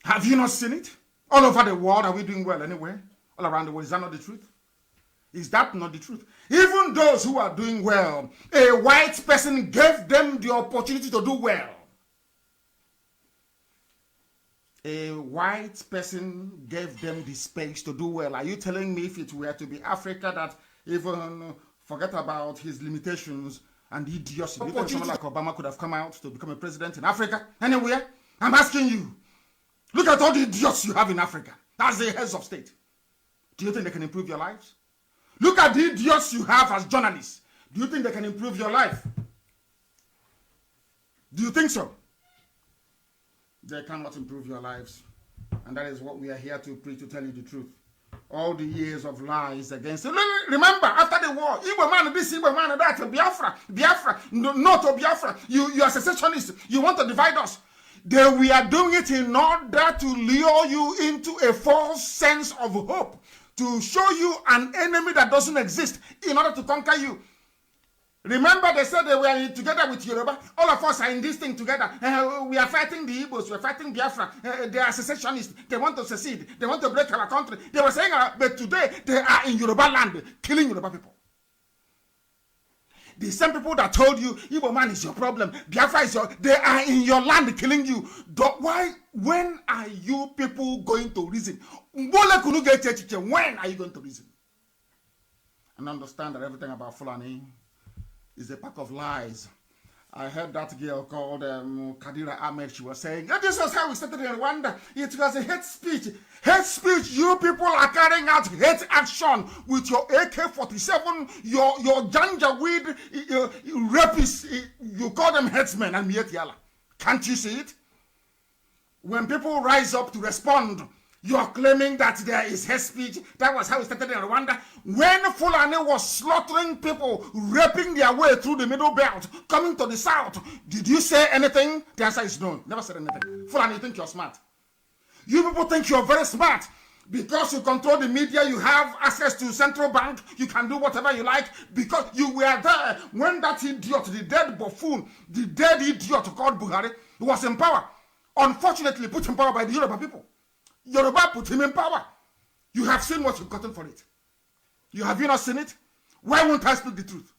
Have you not seen it? All over the world, are we doing well anywhere? All around the world, is that not the truth? Is that not the truth? Even those who are doing well, a white person gave them the opportunity to do well. A white person gave them the space to do well. Are you telling me if it were to be Africa that even forget about his limitations and idiocy, do you think someone like Obama could have come out to become a president in Africa? Anywhere? I'm asking you. Look at all the idiots you have in Africa. That's the heads of state. Do you think they can improve your lives? Look at the idiots you have as journalists. Do you think they can improve your life? Do you think so? They cannot improve your lives. And that is what we are here to preach, to tell you the truth. All the years of lies against it. Remember, after the war, Igbo man this, Igbo man that, Biafra, no to Biafra. You are secessionists. You want to divide us. We are doing it in order to lure you into a false sense of hope, to show you an enemy that doesn't exist in order to conquer you. Remember, they said they were together with Yoruba. All of us are in this thing together. We are fighting the Igbos. We are fighting Biafra. They are secessionists. They want to secede. They want to break our country. They were saying, but today they are in Yoruba land, killing Yoruba people. The same people that told you, Igbo man is your problem, Biafra is they are in your land killing you. Why? When are you people going to reason? When are you going to reason? And understand that everything about Fulani is a pack of lies. I heard that girl called Kadira Ahmed. She was saying, this was how we started in Rwanda. It was a hate speech. Hate speech. You people are carrying out hate action with your AK-47, your Janjaweed rapists. You call them headsmen and Mietiala. Can't you see it? When people rise up to respond, you are claiming that there is hate speech. That was how it started in Rwanda. When Fulani was slaughtering people, raping their way through the middle belt, coming to the south, did you say anything? The answer is no. Never said anything. Fulani, you think you're smart. You people think you're very smart. Because you control the media, you have access to central bank, you can do whatever you like, because you were there when that idiot, the dead buffoon, the dead idiot called Buhari, was in power. Unfortunately, put in power by the Yoruba people. Yoruba put him in power. You have seen what you've gotten for it. Have you not seen it? Why won't I speak the truth?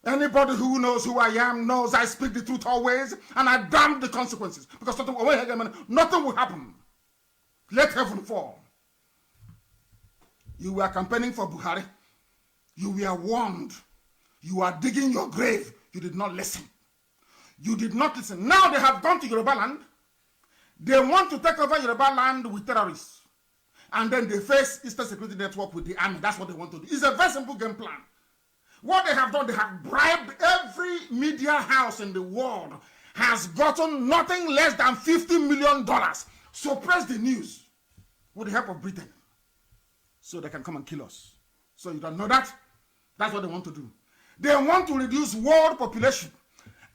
Anybody who knows who I am knows I speak the truth always, and I damn the consequences. Because nothing will happen. Let heaven fall. You were campaigning for Buhari. You were warned. You are digging your grave. You did not listen. You did not listen. Now they have gone to Yoruba land. They want to take over Yoruba land with terrorists. And then they face Eastern Security Network with the army. That's what they want to do. It's a very simple game plan. What they have done, they have bribed every media house in the world has gotten nothing less than $50 million. Suppress the news with the help of Britain. So they can come and kill us. So you don't know that? That's what they want to do. They want to reduce world population.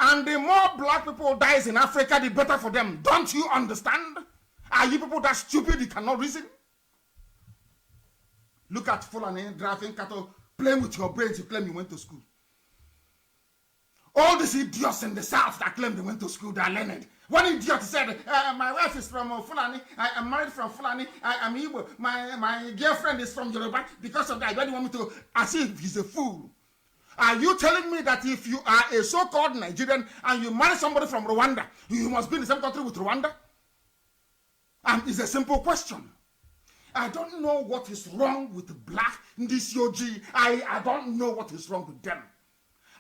And the more black people dies in Africa, the better for them. Don't you understand? Are you people that stupid you cannot reason? Look at Fulani driving cattle, playing with your brains. You claim you went to school. All these idiots in the south that claim they went to school, they are learned. One idiot said, my wife is from Fulani. I am married from Fulani. I am Igbo. My girlfriend is from Yoruba. Because of that, I don't want me to, as if he's a fool. Are you telling me that if you are a so-called Nigerian and you marry somebody from Rwanda, you must be in the same country with Rwanda? And it's a simple question. I don't know what is wrong with the black Ndisyoji. I don't know what is wrong with them.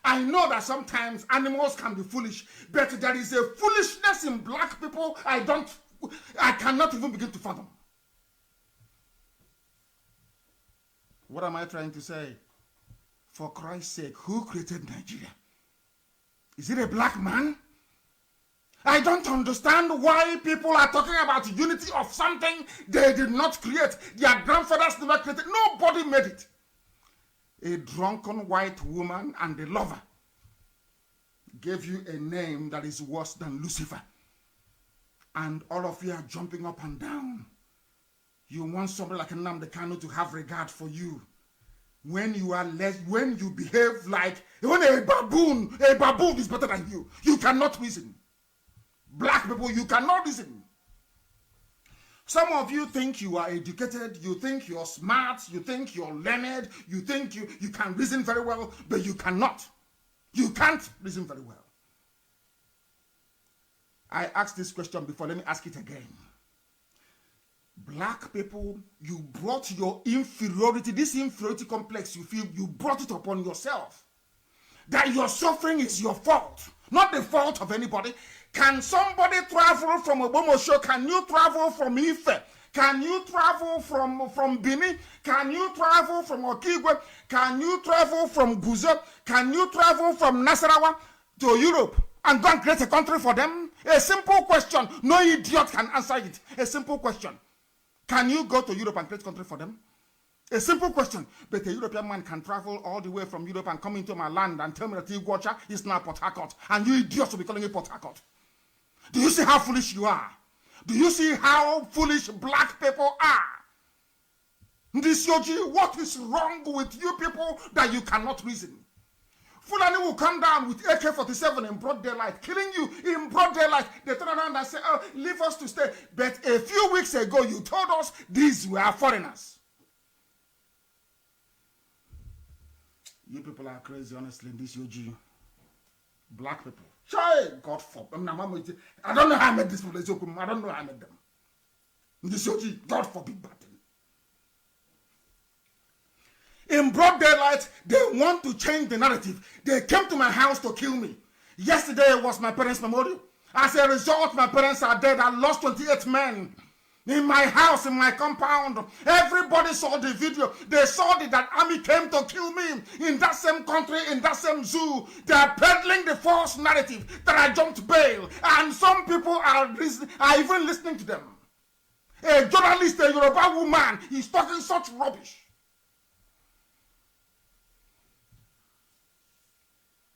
I know that sometimes animals can be foolish, but there is a foolishness in black people I cannot even begin to fathom. What am I trying to say? For Christ's sake, who created Nigeria? Is it a black man? I don't understand why people are talking about unity of something they did not create. Their grandfathers never created. Nobody made it. A drunken white woman and a lover gave you a name that is worse than Lucifer. And all of you are jumping up and down. You want somebody like Nnamdi Kalu to have regard for you. When you are when you behave like even a baboon is better than you. You cannot reason. Black people, you cannot reason. Some of you think you are educated, you think you're smart, you think you're learned, you think you can reason very well, but you cannot. You can't reason very well. I asked this question before, let me ask it again. Black people, you brought your inferiority, this inferiority complex you feel, you brought it upon yourself. That your suffering is your fault, not the fault of anybody. Can somebody travel from Obomosho? Can you travel from Ife? Can you travel from Bini? Can you travel from Okigwe? Can you travel from Guzo? Can you travel from Nasarawa to Europe and go and create a country for them? A simple question. No idiot can answer it. A simple question. Can you go to Europe and create a country for them? A simple question. But a European man can travel all the way from Europe and come into my land and tell me that Iguacha is now Port Harcourt. And you idiots will be calling it Port Harcourt. Do you see how foolish you are? Do you see how foolish black people are? This Yoji, what is wrong with you people that you cannot reason? Fulani will come down with AK-47 in broad daylight, killing you in broad daylight. They turn around and say, oh, leave us to stay. But a few weeks ago, you told us these were foreigners. You people are crazy, honestly, this Yoji. Black people. God forbid. I don't know how I met this people. I don't know how I met them. This Yoji, God forbid that. In broad daylight, they want to change the narrative. They came to my house to kill me. Yesterday was my parents' memorial. As a result, my parents are dead. I lost 28 men. In my house, in my compound, everybody saw the video. They saw that army came to kill me in that same country, in that same zoo. They are peddling the false narrative that I jumped bail. And some people are even listening to them. A journalist, a Yoruba woman, is talking such rubbish.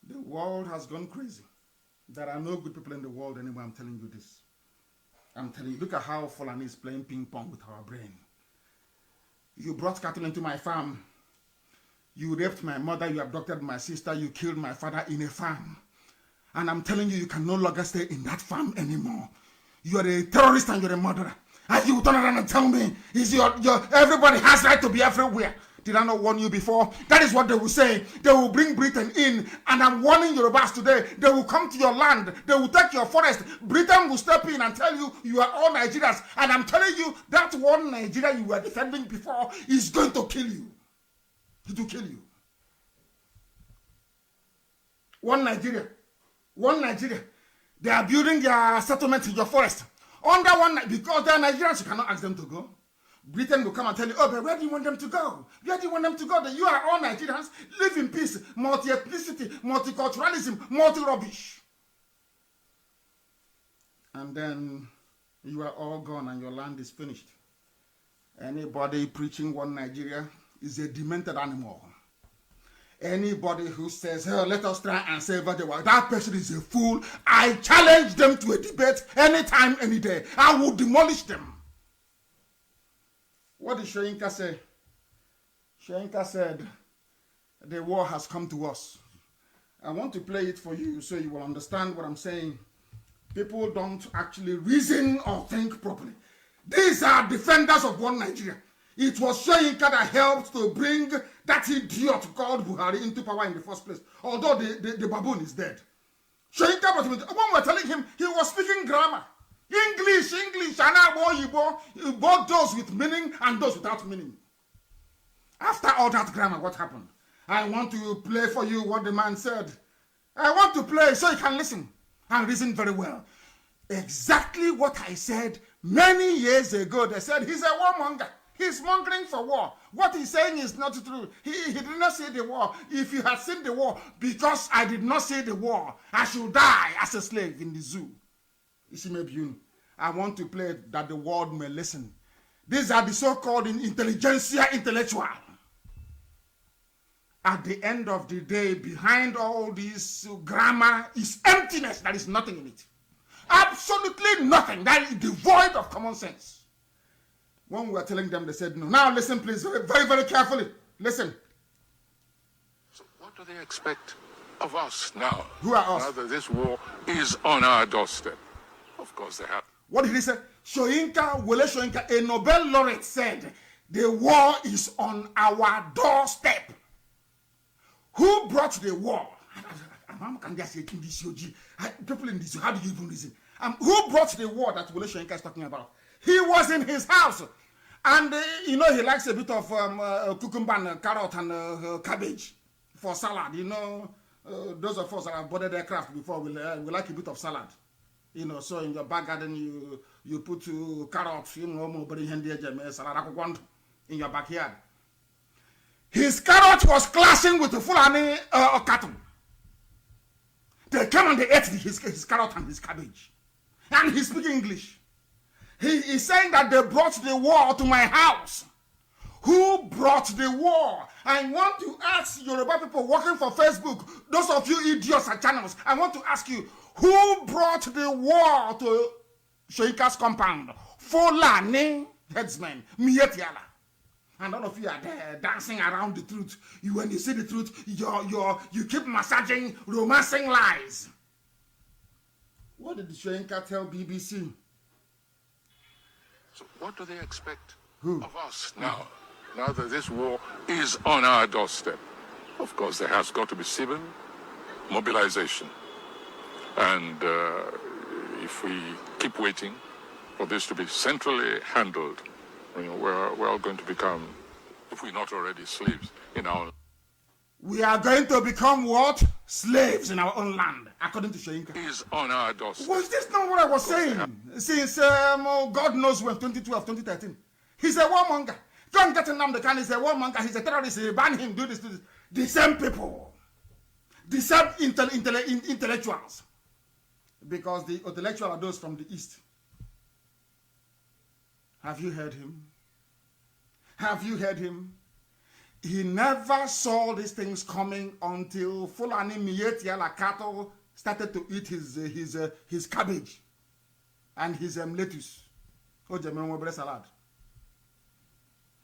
The world has gone crazy. There are no good people in the world anymore, I'm telling you this. I'm telling you, look at how Fulani is playing ping pong with our brain. You brought cattle into my farm. You raped my mother, you abducted my sister, you killed my father in a farm. And I'm telling you, you can no longer stay in that farm anymore. You are a terrorist and you're a murderer. And you turn around and tell me, everybody has right to be everywhere. Did I not warn you before? That is what they will say. They will bring Britain in, and I'm warning Yorubas today. They will come to your land. They will take your forest. Britain will step in and tell you, you are all Nigerians. And I'm telling you, that one Nigeria you were defending before is going to kill you. It will kill you. One Nigeria. One Nigeria. They are building their settlement in your forest. Under one, because they are Nigerians, you cannot ask them to go. Britain will come and tell you, oh, but where do you want them to go? Where do you want them to go? That you are all Nigerians, live in peace, multi-ethnicity, multiculturalism, multi-rubbish. And then you are all gone and your land is finished. Anybody preaching one Nigeria is a demented animal. Anybody who says, oh, let us try and save the world, that person is a fool. I challenge them to a debate anytime, any day. I will demolish them. What did Shoyinka say? Shoyinka said, the war has come to us. I want to play it for you so you will understand what I'm saying. People don't actually reason or think properly. These are defenders of one Nigeria. It was Shoyinka that helped to bring that idiot called Buhari into power in the first place. Although the baboon is dead. Shoyinka brought him into, when we were telling him, he was speaking grammar. English, and both those with meaning and those without meaning. After all that grammar, what happened? I want to play for you what the man said. I want to play so you can listen and reason very well. Exactly what I said many years ago. They said he's a warmonger. He's mongering for war. What he's saying is not true. He did not see the war. If you had seen the war, because I did not see the war, I should die as a slave in the zoo. I want to play that the world may listen. These are the so-called intelligentsia intellectual. At the end of the day, behind all this grammar is emptiness. There is nothing in it. Absolutely nothing. That is devoid of common sense. When we were telling them, they said no. Now listen, please, very, very carefully. Listen. So what do they expect of us now? Who are us? Now that this war is on our doorstep. Of course they have. What did he say? Wole Soyinka, a Nobel laureate, said, the war is on our doorstep. Who brought the war? People in this, how do you even reason? Who brought the war that Wole Soyinka is talking about? He was in his house. And, he likes a bit of cucumber and carrot and cabbage for salad. Those of us that have boarded aircraft before, we like a bit of salad. So in your back garden, you put carrots, in your backyard. His carrot was clashing with the Fulani cattle. They came and they ate his carrot and his cabbage. And he speaks English. He is saying that they brought the war to my house. Who brought the war? I want to ask Yoruba people working for Facebook, those of you idiots at channels, I want to ask you, who brought the war to Soyinka's compound? Fulani headsmen, Mietiala. And all of you are there dancing around the truth. When you see the truth, you keep massaging, romancing lies. What did Soyinka tell BBC? So what do they expect Who? of us now? Now that this war is on our doorstep. Of course, there has got to be civil mobilization. And if we keep waiting for this to be centrally handled, we're all going to become, if we're not already, slaves in our... We are going to become what? Slaves in our own land, according to Soyinka. Is on our doorstep. Was this not what I was saying? Since God knows when, 2012, 2013. He's a warmonger. Don't get Nnamdi, he's a warmonger, he's a terrorist, he ban him, do this. The same people. The same intellectuals. Because the intellectuals are those from the East. Have you heard him? Have you heard him? He never saw these things coming until Fulani Mietiala cattle started to eat his cabbage and his lettuce. Salad.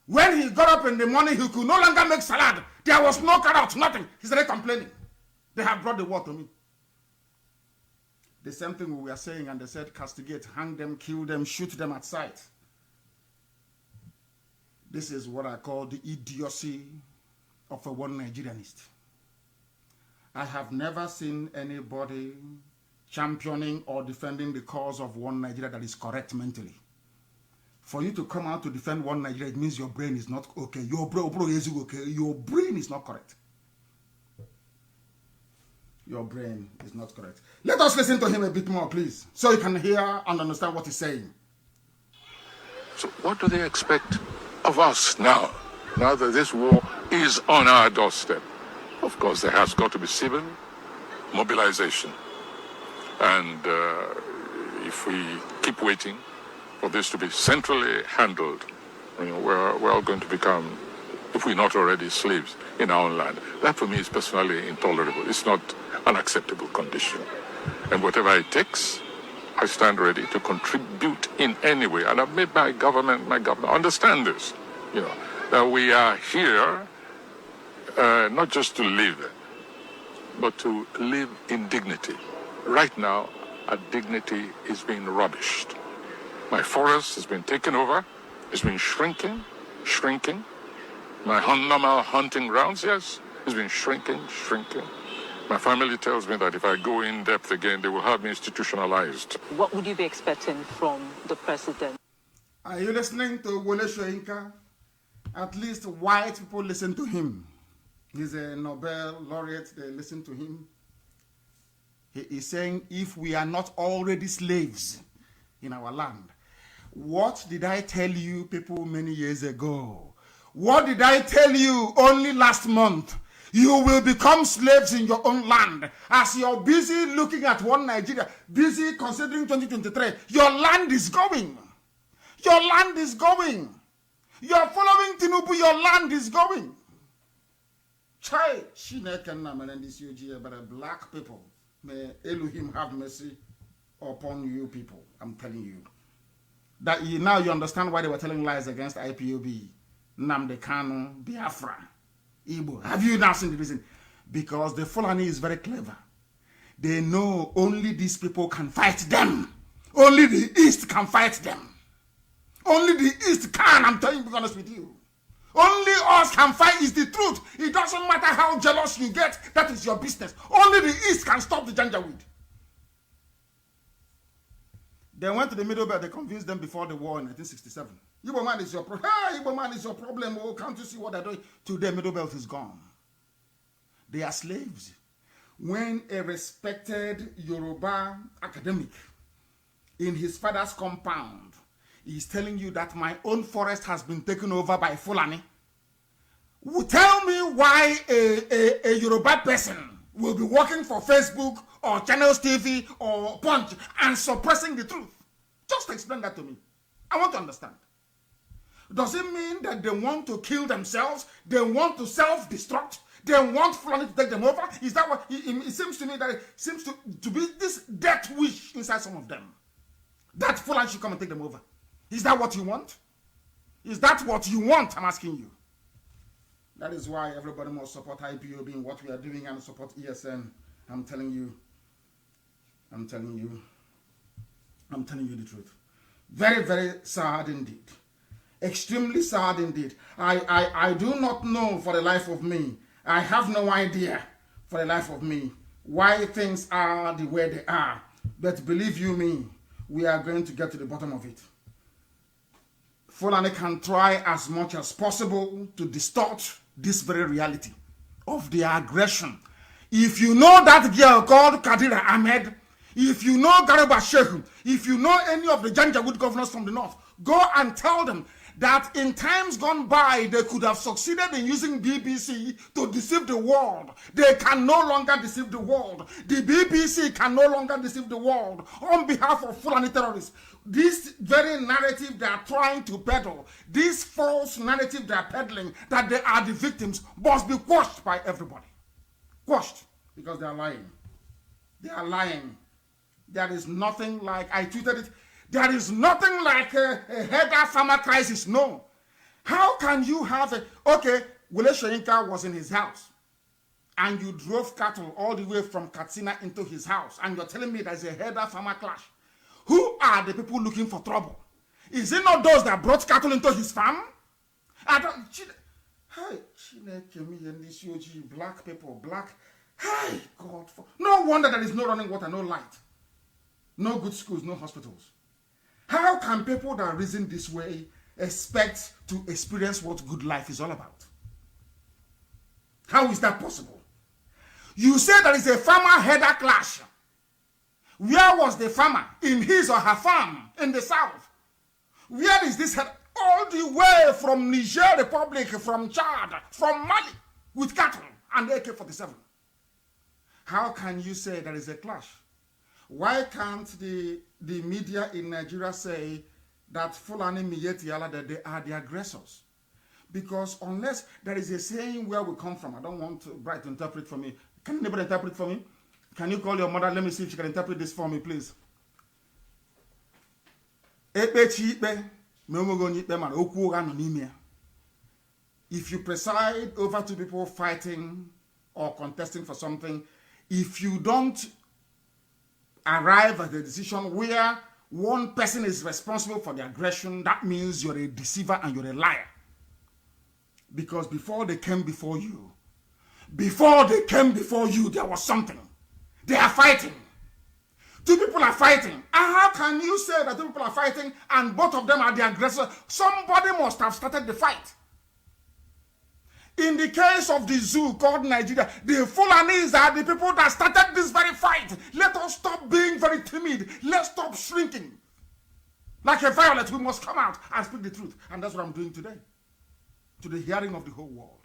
When he got up in the morning, he could no longer make salad. There was no carrot, nothing. He started complaining. They have brought the war to me. The same thing we were saying, and they said castigate, hang them, kill them, shoot them at sight. This is what I call the idiocy of a one Nigerianist. I have never seen anybody championing or defending the cause of one Nigeria that is correct mentally. For you to come out to defend one Nigeria, it means your brain is not okay. Your brain is not correct. Your brain is not correct. Let us listen to him a bit more, please, so you can hear and understand what he's saying. So what do they expect of us now that this war is on our doorstep? Of course, there has got to be civil mobilization. And if we keep waiting for this to be centrally handled, we're all going to become, if we're not already, slaves in our own land. That for me is personally intolerable. It's not an acceptable condition. And whatever it takes, I stand ready to contribute in any way. And I've made my government understand this, that we are here not just to live, but to live in dignity. Right now, our dignity is being rubbished. My forest has been taken over. It's been shrinking. My normal hunting grounds, yes, it's been shrinking. My family tells me that if I go in depth again, they will have me institutionalized. What would you be expecting from the president? Are you listening to Wole Soyinka? At least white people listen to him. He's a Nobel laureate. They listen to him. He is saying, if we are not already slaves in our land, what did I tell you people many years ago? What did I tell you only last month? You will become slaves in your own land. As you're busy looking at one Nigeria, busy considering 2023, your land is going. Your land is going. You're following Tinubu, your land is going. Chai, but black people, may Elohim have mercy upon you people. I'm telling you. That now you understand why they were telling lies against IPOB, Nnamdi Kanu, Biafra, Igbo. Have you now seen the reason? Because the Fulani is very clever. They know only these people can fight them. Only the East can fight them. Only the East can, I'm telling you, be honest with you. Only us can fight is the truth. It doesn't matter how jealous you get, that is your business. Only the East can stop the Janjaweed. They went to the Middle Belt, they convinced them before the war in 1967. Igbo man is your problem. Hey, Igbo man is your problem. Oh, can't you see what they're doing? Today, Middle Belt is gone. They are slaves. When a respected Yoruba academic in his father's compound is telling you that my own forest has been taken over by Fulani, tell me why a Yoruba person will be working for Facebook or Channels TV or Punch and suppressing the truth. Just explain that to me. I want to understand. Does it mean that they want to kill themselves? They want to self-destruct? They want Fulani to take them over? Is that what it seems to me that it seems to be this death wish inside some of them? That Fulani should come and take them over. Is that what you want? Is that what you want? I'm asking you. That is why everybody must support IPOB in what we are doing and support ESN. I'm telling you the truth. Very, very sad indeed. Extremely sad indeed. I do not know for the life of me. I have no idea for the life of me why things are the way they are. But believe you me, we are going to get to the bottom of it. Fulani can try as much as possible to distort this very reality of the aggression. If you know that girl called Kadira Ahmed, if you know Garba Shehu, if you know any of the Janjaweed governors from the north, go and tell them that in times gone by, they could have succeeded in using BBC to deceive the world. They can no longer deceive the world. The BBC can no longer deceive the world on behalf of Fulani terrorists. This very narrative they are trying to peddle, this false narrative they are peddling, that they are the victims, must be quashed by everybody. Quashed, because they are lying. They are lying. There is nothing like, I tweeted it, there is nothing like a header farmer crisis. No. How can you have a... Okay, Wole Soyinka was in his house and you drove cattle all the way from Katsina into his house and you're telling me there's a header farmer clash. Who are the people looking for trouble? Is it not those that brought cattle into his farm? I don't... Hey, black people, black... Hey, God... No wonder there is no running water, no light. No good schools, no hospitals. How can people that reason this way expect to experience what good life is all about? How is that possible? You say there is a farmer header clash. Where was the farmer? In his or her farm in the south. Where is this header? All the way from Niger Republic, from Chad, from Mali, with cattle and AK-47. How can you say there is a clash? Why can't the media in Nigeria say that Fulani Miyetiala, that they are the aggressors? Because unless there is a saying where we come from, I don't want Bright to interpret for me. Can anybody interpret for me? Can you call your mother? Let me see if she can interpret this for me, please. If you preside over two people fighting or contesting for something, if you don't arrive at the decision where one person is responsible for the aggression, that means you're a deceiver and you're a liar. Because before they came before you, there was something. They are fighting. Two people are fighting. And how can you say that two people are fighting and both of them are the aggressor? Somebody must have started the fight. In the case of the zoo called Nigeria, the Fulanis are the people that started this very fight. Let us stop being very timid. Let's stop shrinking. Like a violet, we must come out and speak the truth. And that's what I'm doing today. To the hearing of the whole world.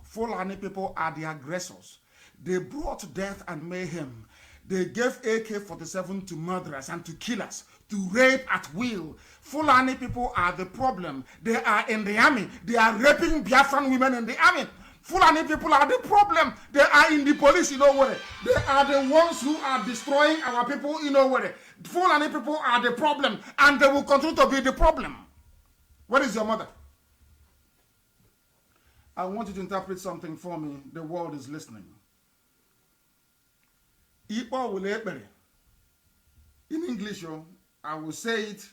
Fulani people are the aggressors. They brought death and mayhem. They gave AK-47 to murderers and to killers, to rape at will. Fulani people are the problem. They are in the army. They are raping Biafran women in the army. Fulani people are the problem. They are in the police in Owerri. They are the ones who are destroying our people in Owerri. Fulani people are the problem, and they will continue to be the problem. What is your mother? I want you to interpret something for me. The world is listening. In English, I will say it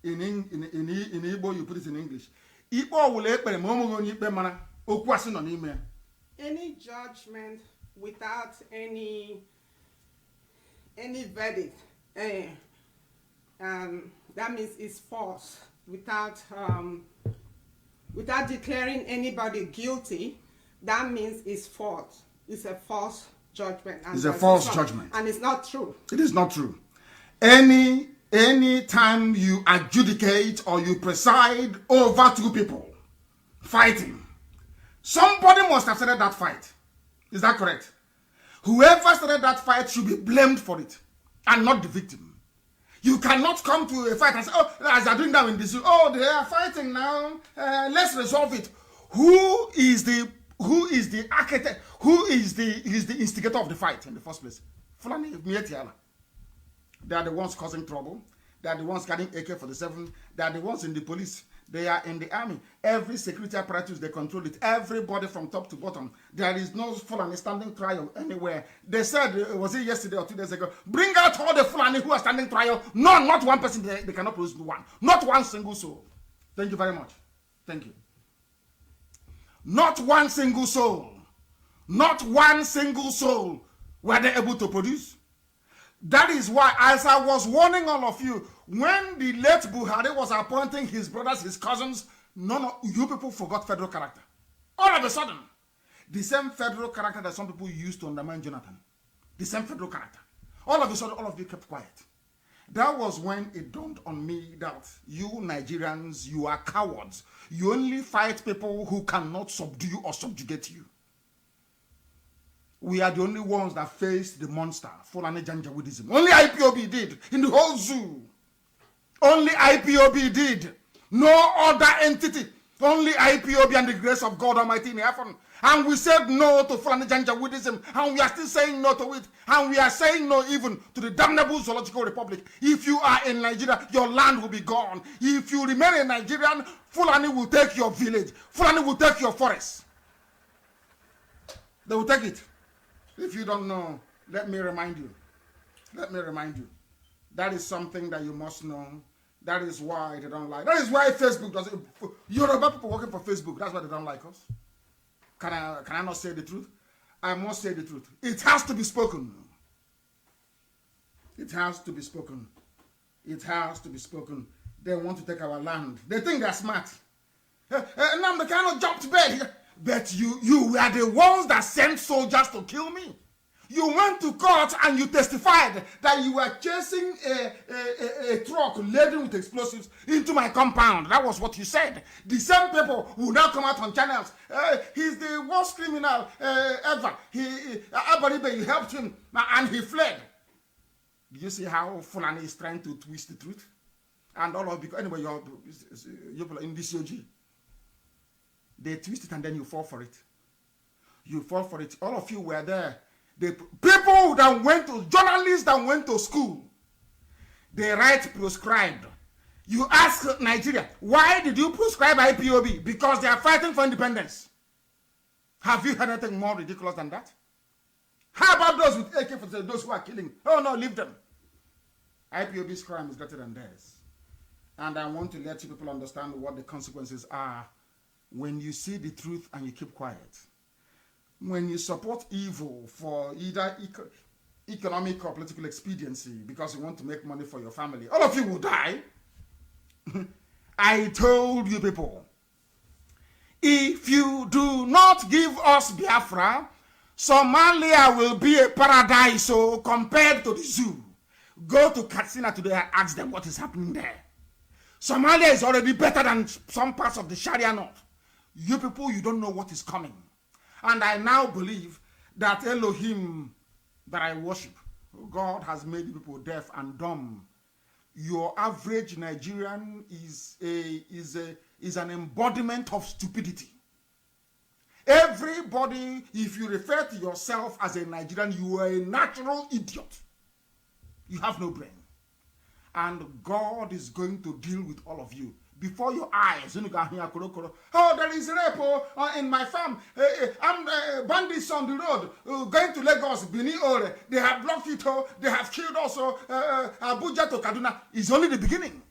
in Igbo, you put it in English. Igbo will ekpere ma omo onye ikpe mara okwu asị nọ n'ime ya. Any judgment without any verdict, that means it's false. Without declaring anybody guilty, that means it's false. It's a false judgment. It's a false judgment. And it's not true. It is not true. Any time you adjudicate or you preside over two people fighting, somebody must have started that fight. Is that correct? Whoever started that fight should be blamed for it and not the victim. You cannot come to a fight and say, oh, as they're doing that in this, oh, they are fighting now, let's resolve it. Who is the architect? Who is the instigator of the fight in the first place? Fulani Mietiala. They are the ones causing trouble. They are the ones carrying AK-47. They are the ones in the police. They are in the army. Every security apparatus, they control it. Everybody from top to bottom. There is no Fulani standing trial anywhere. They said, was it yesterday or 2 days ago, bring out all the Fulani who are standing trial. No, not one person. They cannot produce one. Not one single soul. Thank you very much. Thank you. Not one single soul. Not one single soul were they able to produce. That is why, as I was warning all of you, when the late Buhari was appointing his brothers, his cousins, none of you people forgot federal character. All of a sudden, the same federal character that some people used to undermine Jonathan, the same federal character. All of a sudden, all of you kept quiet. That was when it dawned on me that you Nigerians, you are cowards. You only fight people who cannot subdue or subjugate you. We are the only ones that faced the monster, Fulani Janjaweedism. Only IPOB did in the whole zoo. Only IPOB did. No other entity. Only IPOB and the grace of God Almighty in heaven. And we said no to Fulani Janjaweedism. And we are still saying no to it. And we are saying no even to the damnable Zoological Republic. If you are in Nigeria, your land will be gone. If you remain a Nigerian, Fulani will take your village. Fulani will take your forest. They will take it. If you don't know, let me remind you. Let me remind you. That is something that you must know. That is why they don't like. That is why Facebook doesn't. Yoruba people working for Facebook. That's why they don't like us. Can I not say the truth? I must say the truth. It has to be spoken. It has to be spoken. It has to be spoken. They want to take our land. They think they're smart. Nnamdi cannot jump to bed. But you were the ones that sent soldiers to kill me. You went to court and you testified that you were chasing a truck laden with explosives into my compound. That was what you said. The same people who now come out on channels. He's the worst criminal ever. You helped him and he fled. Do you see how Fulani is trying to twist the truth? And all of you, anyway, you're in this OG. They twist it and then you fall for it. You fall for it. All of you were there. The people that went to, journalists that went to school, they write proscribed. You ask Nigeria, why did you proscribe IPOB? Because they are fighting for independence. Have you heard anything more ridiculous than that? How about those with AK-47, those who are killing? Oh no, leave them. IPOB's crime is greater than theirs. And I want to let you people understand what the consequences are when you see the truth and you keep quiet. When you support evil for either economic or political expediency because you want to make money for your family, all of you will die. I told you people, if you do not give us Biafra, Somalia will be a paradise so compared to the zoo. Go to Katsina today and ask them what is happening there. Somalia is already better than some parts of the Sharia North. You people, you don't know what is coming. And I now believe that Elohim that I worship, God has made people deaf and dumb. Your average Nigerian is an embodiment of stupidity. Everybody, if you refer to yourself as a Nigerian, you are a natural idiot. You have no brain. And God is going to deal with all of you. before your eyes. Oh, there is rape in my farm. Bandits on the road going to Lagos, Benin. They have blocked it. They have killed also Abuja to Kaduna. It's only the beginning.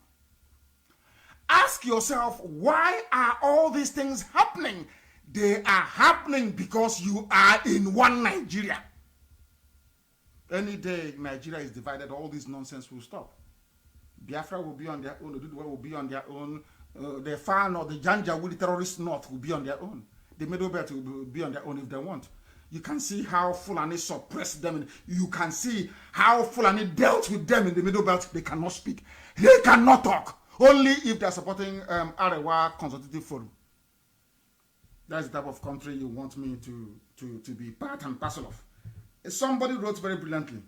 Ask yourself, why are all these things happening? They are happening because you are in one Nigeria. Any day Nigeria is divided, all this nonsense will stop. Biafra will be on their own, Oduduwa will be on their own, the Fan or the Janjaweed terrorist north will be on their own. The Middle Belt will be on their own if they want. You can see how Fulani suppressed them. You can see how Fulani dealt with them in the Middle Belt. They cannot speak. They cannot talk. Only if they are supporting Arewa Consultative Forum. That's the type of country you want me to be part and parcel of. Somebody wrote very brilliantly.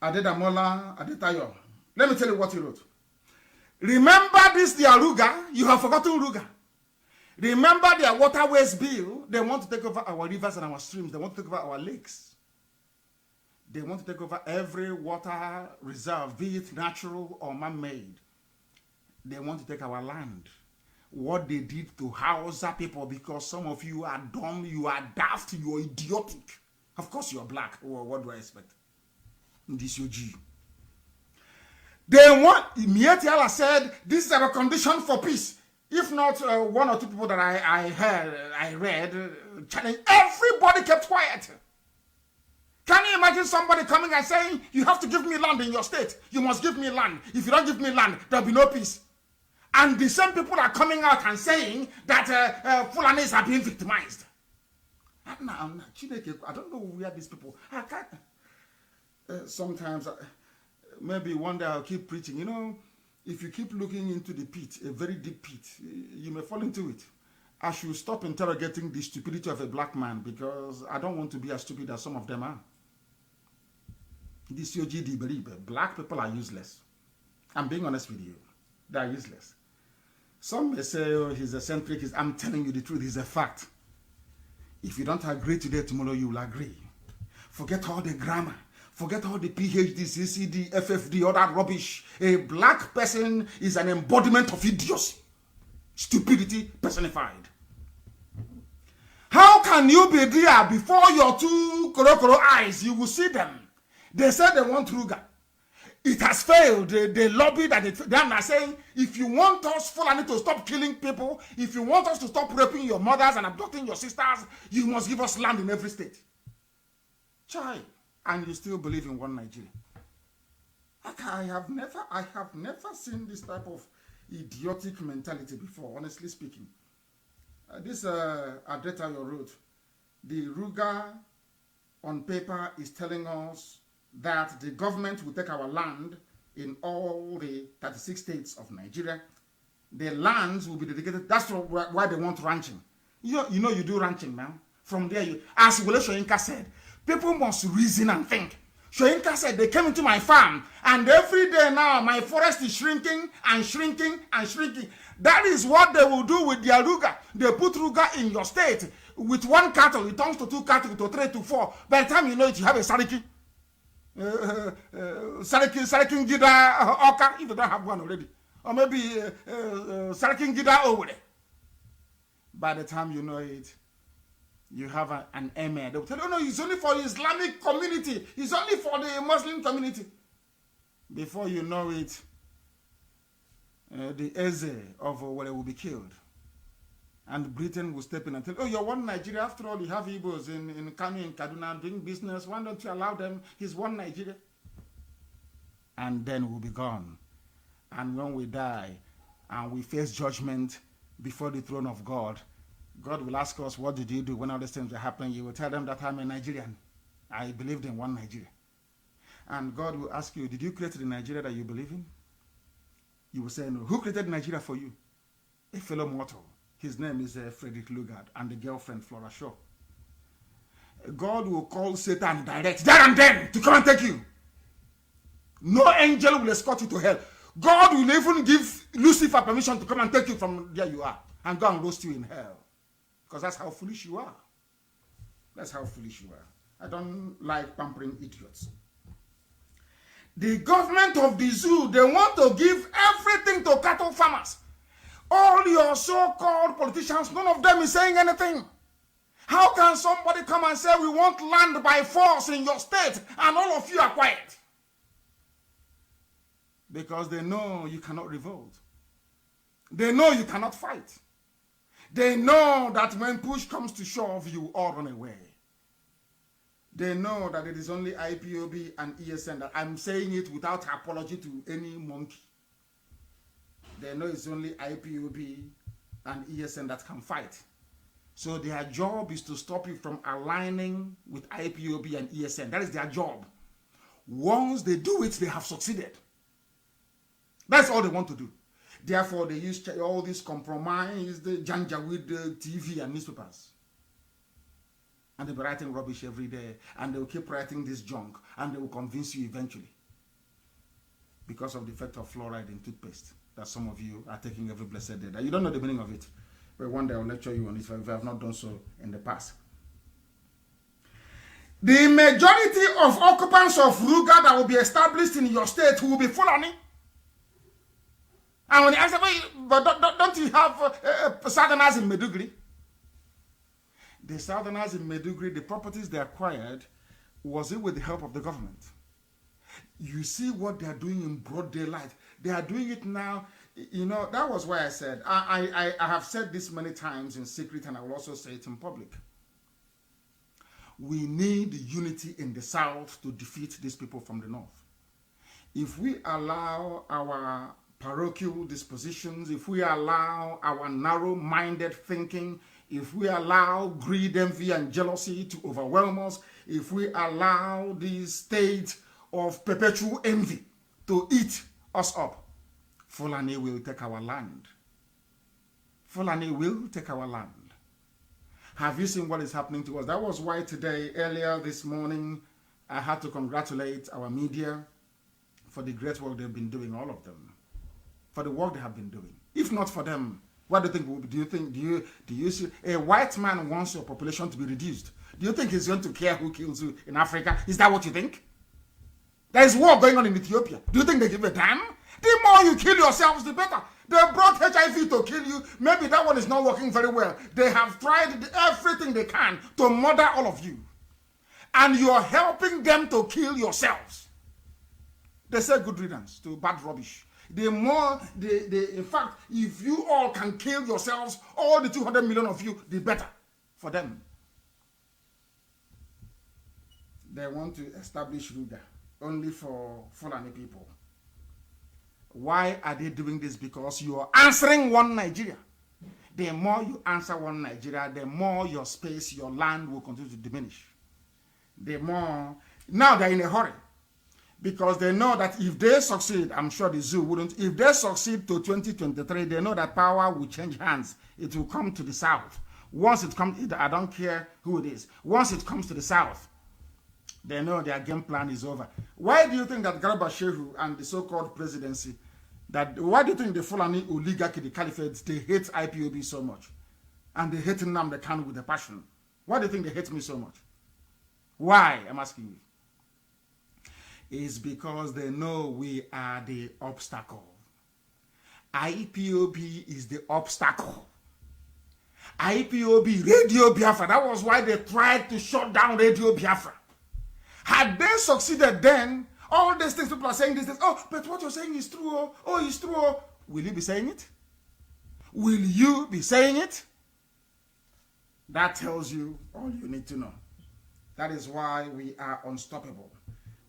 Adedamola Adetayo. Let me tell you what he wrote. Remember this, their Ruga. You have forgotten Ruga. Remember their waterways bill. They want to take over our rivers and our streams. They want to take over our lakes. They want to take over every water reserve, be it natural or man-made. They want to take our land. What they did to Hausa people, because some of you are dumb, you are daft, you are idiotic. Of course you are black. Well, what do I expect? This UG. They want, Mietiala said, this is our condition for peace. If not one or two people that I read, challenge, everybody kept quiet. Can you imagine somebody coming and saying, you have to give me land in your state. You must give me land. If you don't give me land, there'll be no peace. And the same people are coming out and saying that Fulanis are being victimized. I don't know where these people, I can't. Sometimes, maybe one day I'll keep preaching. You know, if you keep looking into the pit, a very deep pit, you may fall into it. I should stop interrogating the stupidity of a black man, because I don't want to be as stupid as some of them are. This black people are useless. I'm being honest with you. They are useless. Some may say, oh, he's eccentric. I'm telling you the truth. It's a fact. If you don't agree today, tomorrow you will agree. Forget all the grammar. Forget all the PhD, CCD, FFD, all that rubbish. A black person is an embodiment of idiocy. Stupidity personified. How can you be there before your two korokoro eyes? You will see them. They said they want Ruga. It has failed. They lobbied and they are saying, if you want us Fulani to stop killing people, if you want us to stop raping your mothers and abducting your sisters, you must give us land in every state. Chai. And you still believe in one Nigeria. I have never seen this type of idiotic mentality before, honestly speaking. This Adetayo wrote, the Ruga on paper is telling us that the government will take our land in all the 36 states of Nigeria. The lands will be dedicated. That's why they want ranching. You know you do ranching now. From there, as Wole Soyinka said, people must reason and think. Soyinka said, they came into my farm, and every day now, my forest is shrinking and shrinking and shrinking. That is what they will do with their Ruga. They put Ruga in your state. With one cattle, it turns to 2 cattle, to 3, to 4. By the time you know it, you have a Sariki. Sariki Gida Oka, if you don't have one already. Or maybe Sariki Gida Owere. By the time you know it, you have an emir. They will tell you, oh no, it's only for the Islamic community. It's only for the Muslim community. Before you know it, the Eze of Owere will be killed. And Britain will step in and tell, oh, you're one Nigeria. After all, you have Igbos in Kanu, in Kaduna, doing business. Why don't you allow them? He's one Nigeria. And then we'll be gone. And when we die and we face judgment before the throne of God, God will ask us, what did you do when all these things were happening? You will tell them that I'm a Nigerian. I believed in one Nigeria. And God will ask you, did you create the Nigeria that you believe in? You will say, no. Who created Nigeria for you? A fellow mortal. His name is Frederick Lugard and the girlfriend Flora Shaw. God will call Satan direct, there and then, to come and take you. No angel will escort you to hell. God will even give Lucifer permission to come and take you from there you are and go and roast you in hell. Because that's how foolish you are. That's how foolish you are. I don't like pampering idiots. The government of the zoo, they want to give everything to all your so-called politicians, none of them is saying anything. How can somebody come and say we want land by force in your state and all of you are quiet? Because they know you cannot revolt. They know you cannot fight. They know that when push comes to shove, you all run away. They know that it is only IPOB and ESN that I'm saying it without apology to any monkey. They know it's only IPOB and ESN that can fight. So their job is to stop you from aligning with IPOB and ESN. That is their job. Once they do it, they have succeeded. That's all they want to do. Therefore, they use all this compromise, the janjaweed, the TV and newspapers. And they'll be writing rubbish every day. And they'll keep writing this junk. And they will convince you eventually. Because of the effect of fluoride in toothpaste. That some of you are taking every blessed day. That you don't know the meaning of it. But one day I'll lecture you on it if I have not done so in the past. The majority of occupants of Ruga that will be established in your state will be Fulani. And when you ask them, but don't you have Southerners in Maiduguri? The Southerners in Maiduguri, the properties they acquired, was it with the help of the government? You see what they are doing in broad daylight. They are doing it now. You know, that was why I said, I have said this many times in secret and I will also say it in public. We need unity in the South to defeat these people from the North. If we allow our parochial dispositions, if we allow our narrow-minded thinking, if we allow greed, envy, and jealousy to overwhelm us, if we allow this state of perpetual envy to eat us up, Fulani will take our land. Fulani will take our land. Have you seen what is happening to us? That was why today, earlier this morning, I had to congratulate our media for the great work they've been doing, all of them. For the work they have been doing. If not for them, what do you think? Do you see a white man wants your population to be reduced? Do you think he's going to care who kills you in Africa? Is that what you think? There is war going on in Ethiopia. Do you think they give a damn? The more you kill yourselves, the better. They brought HIV to kill you. Maybe that one is not working very well. They have tried everything they can to murder all of you. And you are helping them to kill yourselves. They say good riddance to bad rubbish. The more, in fact, if you all can kill yourselves, all the 200 million of you, the better for them. They want to establish Ruga only for Fulani people. Why are they doing this? Because you are answering one Nigeria. The more you answer one Nigeria, the more your space, your land will continue to diminish. The more, now they're in a hurry. Because they know that if they succeed, I'm sure the zoo wouldn't, if they succeed to 2023, they know that power will change hands. It will come to the South. Once it comes, I don't care who it is. Once it comes to the South, they know their game plan is over. Why do you think that Garba Shehu and the so-called presidency, why do you think the Fulani oligarchy, the caliphate, they hate IPOB so much? And they hate Nnamdi with a passion. Why do you think they hate me so much? Why? I'm asking you. Is because they know we are the obstacle. IPOB is the obstacle. IPOB, Radio Biafra, that was why they tried to shut down Radio Biafra. Had they succeeded then, all these things people are saying these things, oh, but what you're saying is true, oh, it's true. Oh. Will you be saying it? Will you be saying it? That tells you all you need to know. That is why we are unstoppable.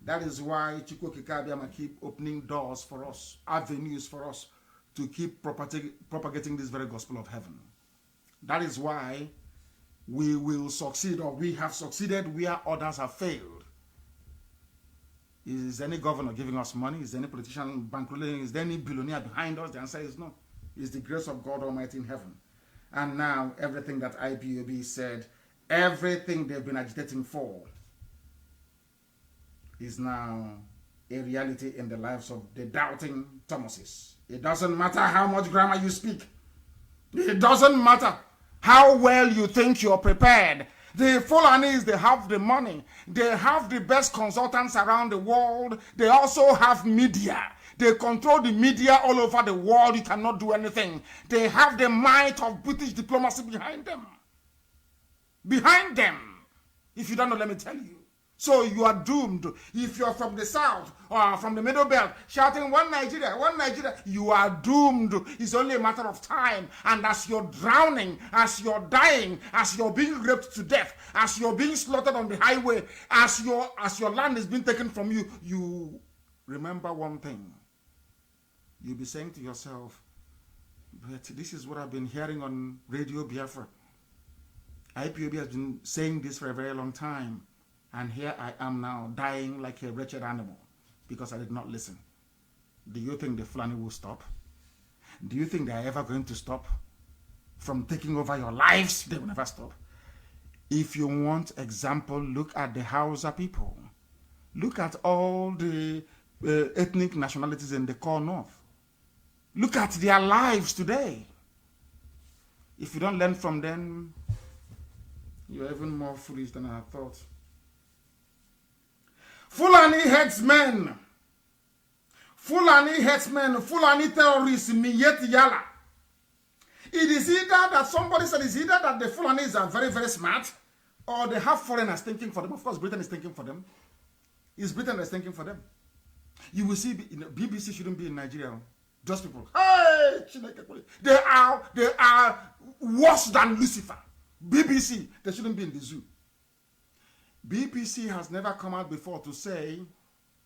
That is why Chukwu Kikabiama keep opening doors for us, avenues for us to keep propagating this very gospel of heaven. That is why we will succeed, or we have succeeded where others have failed. Is any governor giving us money? Is any politician bankrolling? Is there any billionaire behind us? The answer is no. It's the grace of God Almighty in heaven. And now everything that IPOB said, everything they've been agitating for, is now a reality in the lives of the doubting Thomases. It doesn't matter how much grammar you speak. It doesn't matter how well you think you're prepared. The Fulanis, they have the money. They have the best consultants around the world. They also have media. They control the media all over the world. You cannot do anything. They have the might of British diplomacy behind them. Behind them. If you don't know, let me tell you. So you are doomed. If you're from the south or from the middle belt shouting one Nigeria, you are doomed. It's only a matter of time. And as you're drowning, as you're dying, as you're being raped to death, as you're being slaughtered on the highway, as your land is being taken from you, you remember one thing. You'll be saying to yourself, but this is what I've been hearing on Radio Biafra. IPOB has been saying this for a very long time. And here I am now dying like a wretched animal because I did not listen. Do you think the Fulani will stop? Do you think they are ever going to stop from taking over your lives? They will never stop. If you want example, look at the Hausa people. Look at all the ethnic nationalities in the core north. Look at their lives today. If you don't learn from them, you're even more foolish than I thought. Fulani headsmen, Fulani terrorists, Miyet Yala. It is either that somebody said it's either that the Fulanis are very, very smart, or they have foreigners thinking for them. Of course, Britain is thinking for them. It's Britain that's thinking for them. You will see, BBC shouldn't be in Nigeria. Those people, hey, they are worse than Lucifer. BBC, they shouldn't be in the zoo. BBC has never come out before to say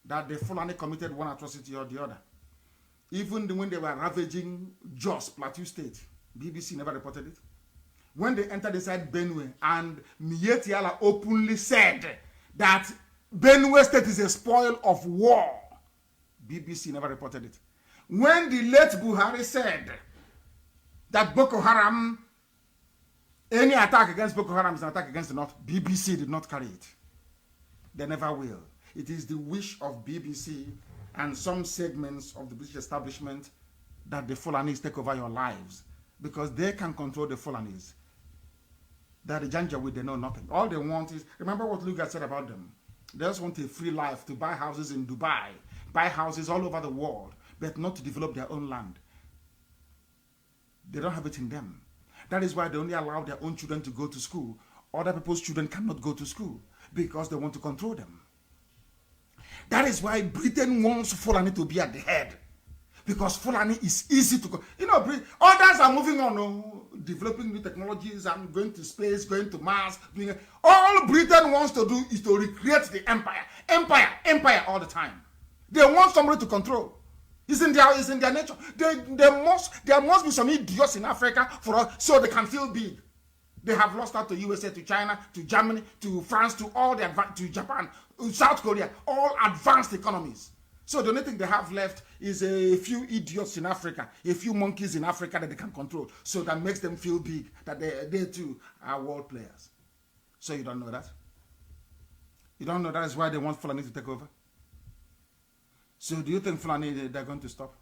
that the Fulani committed one atrocity or the other. Even when they were ravaging Jos, Plateau State, BBC never reported it. When they entered inside Benue, and Miyetti Allah openly said that Benue State is a spoil of war, BBC never reported it. When the late Buhari said that Boko Haram, any attack against Boko Haram is an attack against the North, BBC did not carry it. They never will. It is the wish of BBC and some segments of the British establishment that the Fulanis take over your lives because they can control the Fulanis. That the Janjaweed, they know nothing. All they want is, remember what Luga said about them? They just want a free life to buy houses in Dubai, buy houses all over the world, but not to develop their own land. They don't have it in them. That is why they only allow their own children to go to school. Other people's children cannot go to school because they want to control them. That is why Britain wants Fulani to be at the head. Because Fulani is easy to go. You know, others are moving on, developing new technologies and going to space, going to Mars. Doing it. All Britain wants to do is to recreate the empire. Empire all the time. They want somebody to control. It's in their nature. There must be some idiots in Africa for us so they can feel big. They have lost out to USA, to China, to Germany, to France, to to Japan, South Korea, all advanced economies. So the only thing they have left is a few idiots in Africa, a few monkeys in Africa that they can control. So that makes them feel big, that they too are world players. So you don't know that? You don't know that is why they want Fulani to take over? So do you think Fulani, they're going to stop?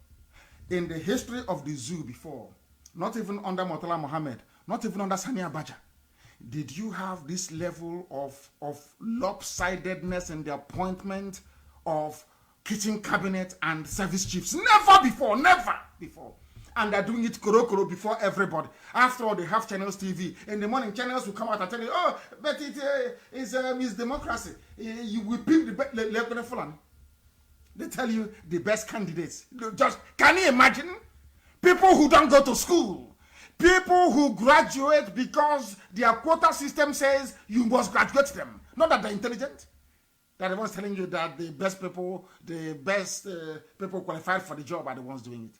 In the history of the zoo before, not even under Murtala Mohammed, not even under Sani Abacha, did you have this level of lopsidedness in the appointment of kitchen cabinet and service chiefs? Never before. And they're doing it koro before everybody. After all, they have Channels TV. In the morning, Channels will come out and tell you, oh, but it is democracy. You will pick the Fulani. They tell you the best candidates. Just, can you imagine? People who don't go to school. People who graduate because their quota system says you must graduate them. Not that they're intelligent. They're the ones telling you that the best people qualified for the job are the ones doing it.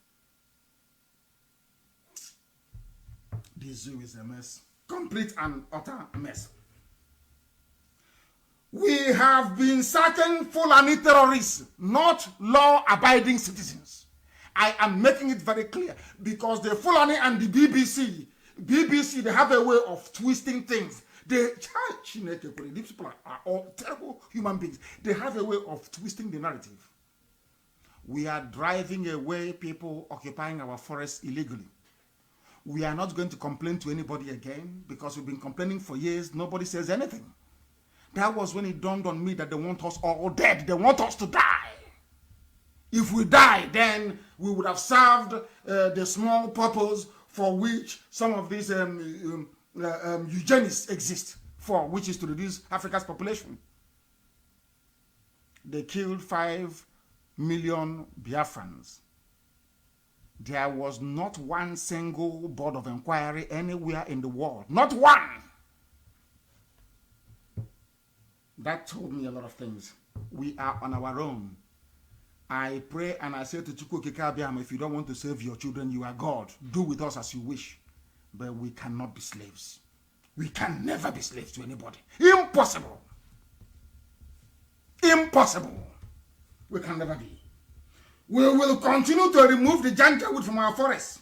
The zoo is a mess. Complete and utter mess. We have been certain Fulani terrorists, not law-abiding citizens. I am making it very clear because the Fulani and the BBC, they have a way of twisting things. These people are all terrible human beings. They have a way of twisting the narrative. We are driving away people occupying our forests illegally. We are not going to complain to anybody again because we've been complaining for years. Nobody says anything. That was when it dawned on me that they want us all dead. They want us to die. If we die, then we would have served the small purpose for which some of these eugenics exist for, which is to reduce Africa's population. They killed 5 million Biafrans. There was not one single board of inquiry anywhere in the world. Not one! That told me a lot of things. We are on our own. I pray and I say to Chukwu Kikabiam, if you don't want to save your children, you are God. Do with us as you wish. But we cannot be slaves. We can never be slaves to anybody. Impossible. Impossible. We can never be. We will continue to remove the janjaweed from our forests.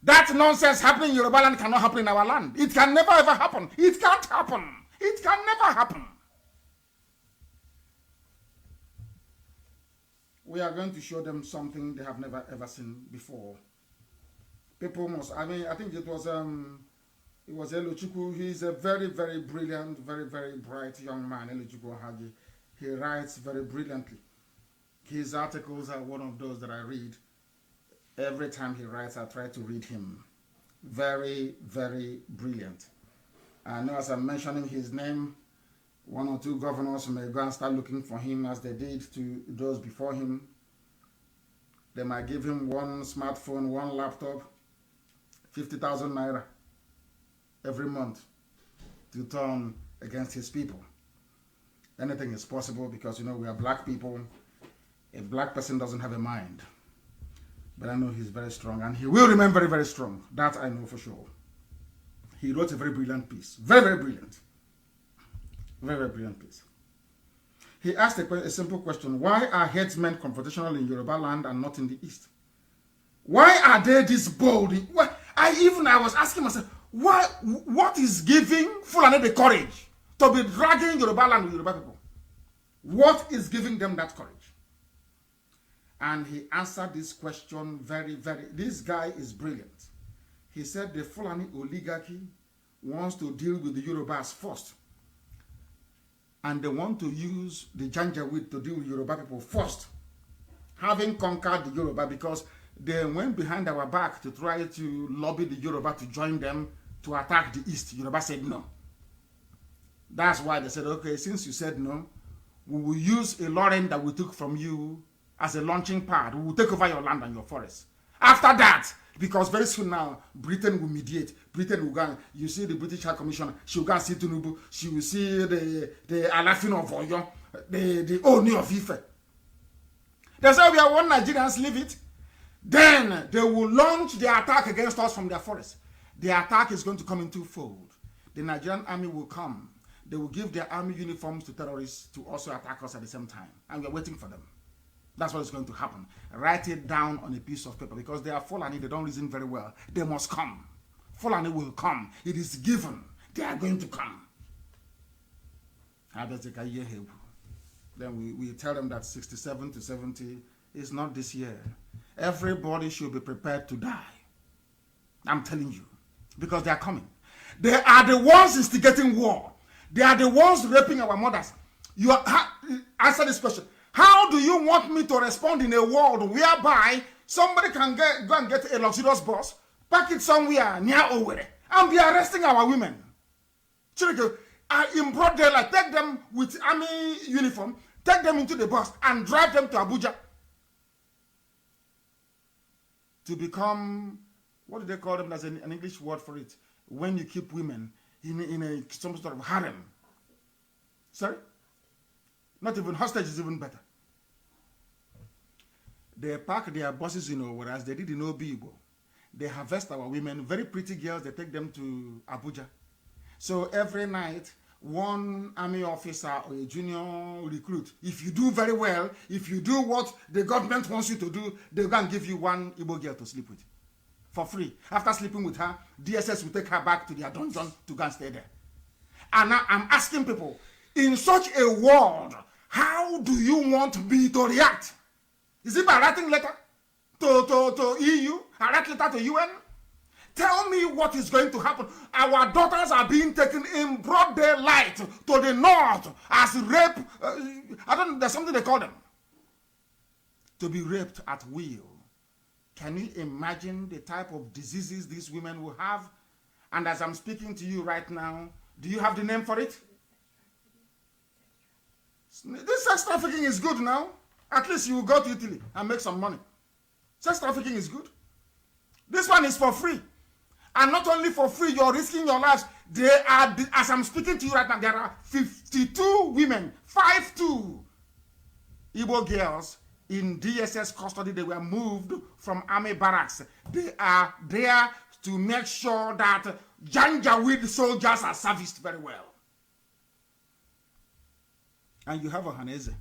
That nonsense happening in Yoruba land cannot happen in our land. It can never ever happen. It can't happen. It can never happen. We are going to show them something they have never ever seen before. People must, I think it was Elochukwu. He's a very, very brilliant, very, very bright young man, Elochukwu Hagi. He writes very brilliantly. His articles are one of those that I read. Every time he writes, I try to read him. Very, very brilliant. I know as I'm mentioning his name, 1 or 2 governors may go and start looking for him as they did to those before him. They might give him 1 smartphone, 1 laptop, 50,000 naira every month to turn against his people. Anything is possible because, we are black people. A black person doesn't have a mind. But I know he's very strong and he will remain very, very strong. That I know for sure. He wrote a very brilliant piece. Very, very brilliant. Very, very brilliant piece. He asked a simple question. Why are headsmen confrontational in Yoruba land and not in the East? Why are they this bold? I was asking myself, what is giving Fulani the courage to be dragging Yoruba land with Yoruba people? What is giving them that courage? And he answered this question this guy is brilliant. He said the Fulani oligarchy wants to deal with the Yorubas first. And they want to use the Janjaweed to deal with Yoruba people first. Having conquered the Yoruba, because they went behind our back to try to lobby the Yoruba to join them to attack the East. Yoruba said no. That's why they said, okay, since you said no, we will use a Lauren that we took from you as a launching pad. We will take over your land and your forest. After that, because very soon now, Britain will mediate. Britain will go, you see the British High Commissioner, she will go and see Tinubu, she will see the Alafin of Oyo, the Oni of Ife. They say we are one Nigerians, leave it. Then they will launch the attack against us from their forest. The attack is going to come in twofold. The Nigerian army will come. They will give their army uniforms to terrorists to also attack us at the same time. And we are waiting for them. That's what is going to happen. Write it down on a piece of paper because they are Fulani. They don't reason very well. They must come. Fulani will come. It is given. They are going to come. Then we tell them that 67 to 70 is not this year. Everybody should be prepared to die. I'm telling you. Because they are coming. They are the ones instigating war. They are the ones raping our mothers. Answer this question. How do you want me to respond in a world whereby somebody can go and get a luxurious bus, park it somewhere near Owerri, and be arresting our women? In broad daylight, take them with army uniform, take them into the bus, and drive them to Abuja to become, what do they call them? There's an English word for it. When you keep women in some sort of harem. Sorry? Not even hostage is even better. They park their buses in Owerri as they did in Obibo. They harvest our women, very pretty girls, they take them to Abuja. So every night, one army officer or a junior recruit, if you do very well, if you do what the government wants you to do, they're going to give you one Igbo girl to sleep with. For free. After sleeping with her, DSS will take her back to their dungeon to go and stay there. And now I'm asking people, in such a world, how do you want me to react? Is it by writing letter to EU? A write letter to UN? Tell me what is going to happen. Our daughters are being taken in broad daylight to the north as rape. There's something they call them. to be raped at will. Can you imagine the type of diseases these women will have? And as I'm speaking to you right now, do you have the name for it? This sex trafficking is good now. At least you will go to Italy and make some money. Sex trafficking is good. This one is for free. And not only for free, you're risking your lives. There are, as I'm speaking to you right now, there are 52 women, 52 Igbo girls in DSS custody. They were moved from army barracks. They are there to make sure that Janjaweed soldiers are serviced very well. And you have Ohaneze.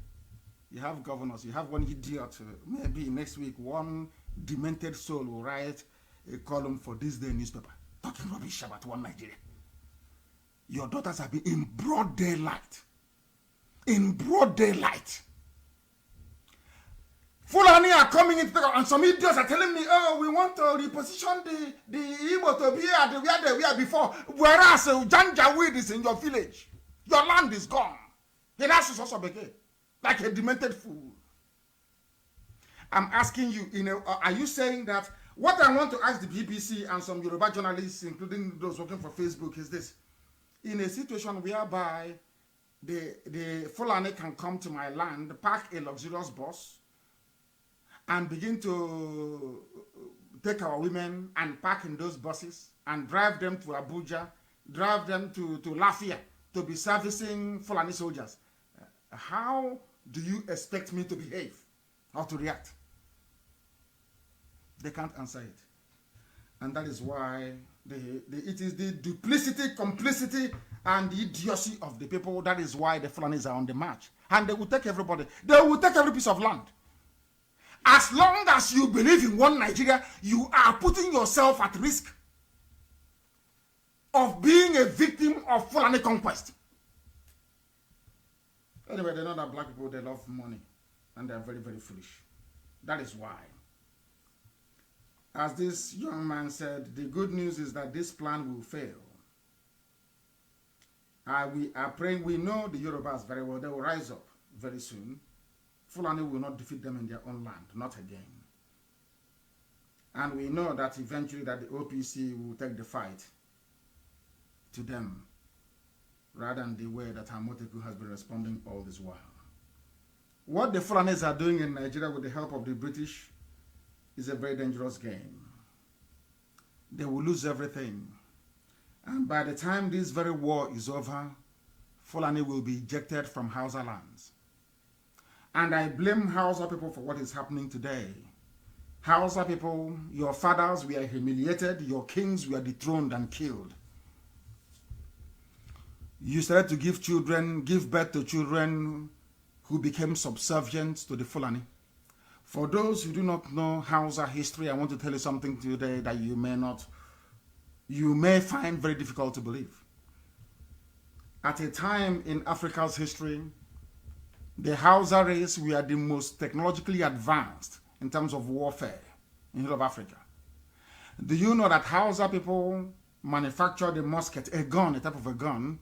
You have governors. You have one idiot. Maybe next week, one demented soul will write a column for this day newspaper talking rubbish about one Nigeria. Your daughters have been in broad daylight. In broad daylight. Fulani are coming into the, and some idiots are telling me, oh, we want to reposition the Igbo to be at where they were before. Whereas Janjaweed is in your village. Your land is gone. He has to also begin like a demented fool. I'm asking you, are you saying that what I want to ask the BBC and some Yoruba journalists, including those working for Facebook, is this: in a situation whereby the Fulani can come to my land, park a luxurious bus, and begin to take our women and park in those buses and drive them to Abuja, drive them to Lafia to be servicing Fulani soldiers, how do you expect me to behave or to react? They can't answer it. And that is why it is the duplicity, complicity, and the idiocy of the people. That is why the Fulanis are on the march. And they will take everybody. They will take every piece of land. As long as you believe in one Nigeria, you are putting yourself at risk of being a victim of Fulani conquest. Anyway, they know that black people, they love money. And they are very, very foolish. That is why. As this young man said, the good news is that this plan will fail. We are praying, we know the Yorubas very well. They will rise up very soon. Fulani will not defeat them in their own land, not again. And we know that eventually that the OPC will take the fight to them, rather than the way that Hamoteku has been responding all this while. What the Fulanis are doing in Nigeria with the help of the British is a very dangerous game. They will lose everything. And by the time this very war is over, Fulani will be ejected from Hausa lands. And I blame Hausa people for what is happening today. Hausa people, your fathers were humiliated, your kings were dethroned and killed. You started to give birth to children who became subservient to the Fulani. For those who do not know Hausa history, I want to tell you something today that you may find very difficult to believe. At a time in Africa's history, the Hausa race were the most technologically advanced in terms of warfare in the whole of Africa. Do you know that Hausa people manufactured a musket, a gun, a type of a gun,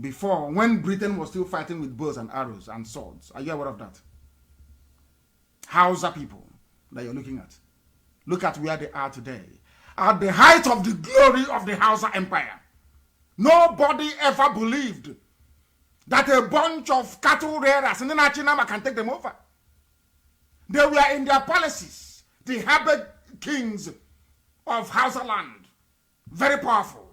before, when Britain was still fighting with bows and arrows and swords? Are you aware of that? Hausa people that you're looking at. Look at where they are today. At the height of the glory of the Hausa Empire, nobody ever believed that a bunch of cattle rearers in the Nachinama can take them over. They were in their palaces, the Habed kings of Hausa land, very powerful.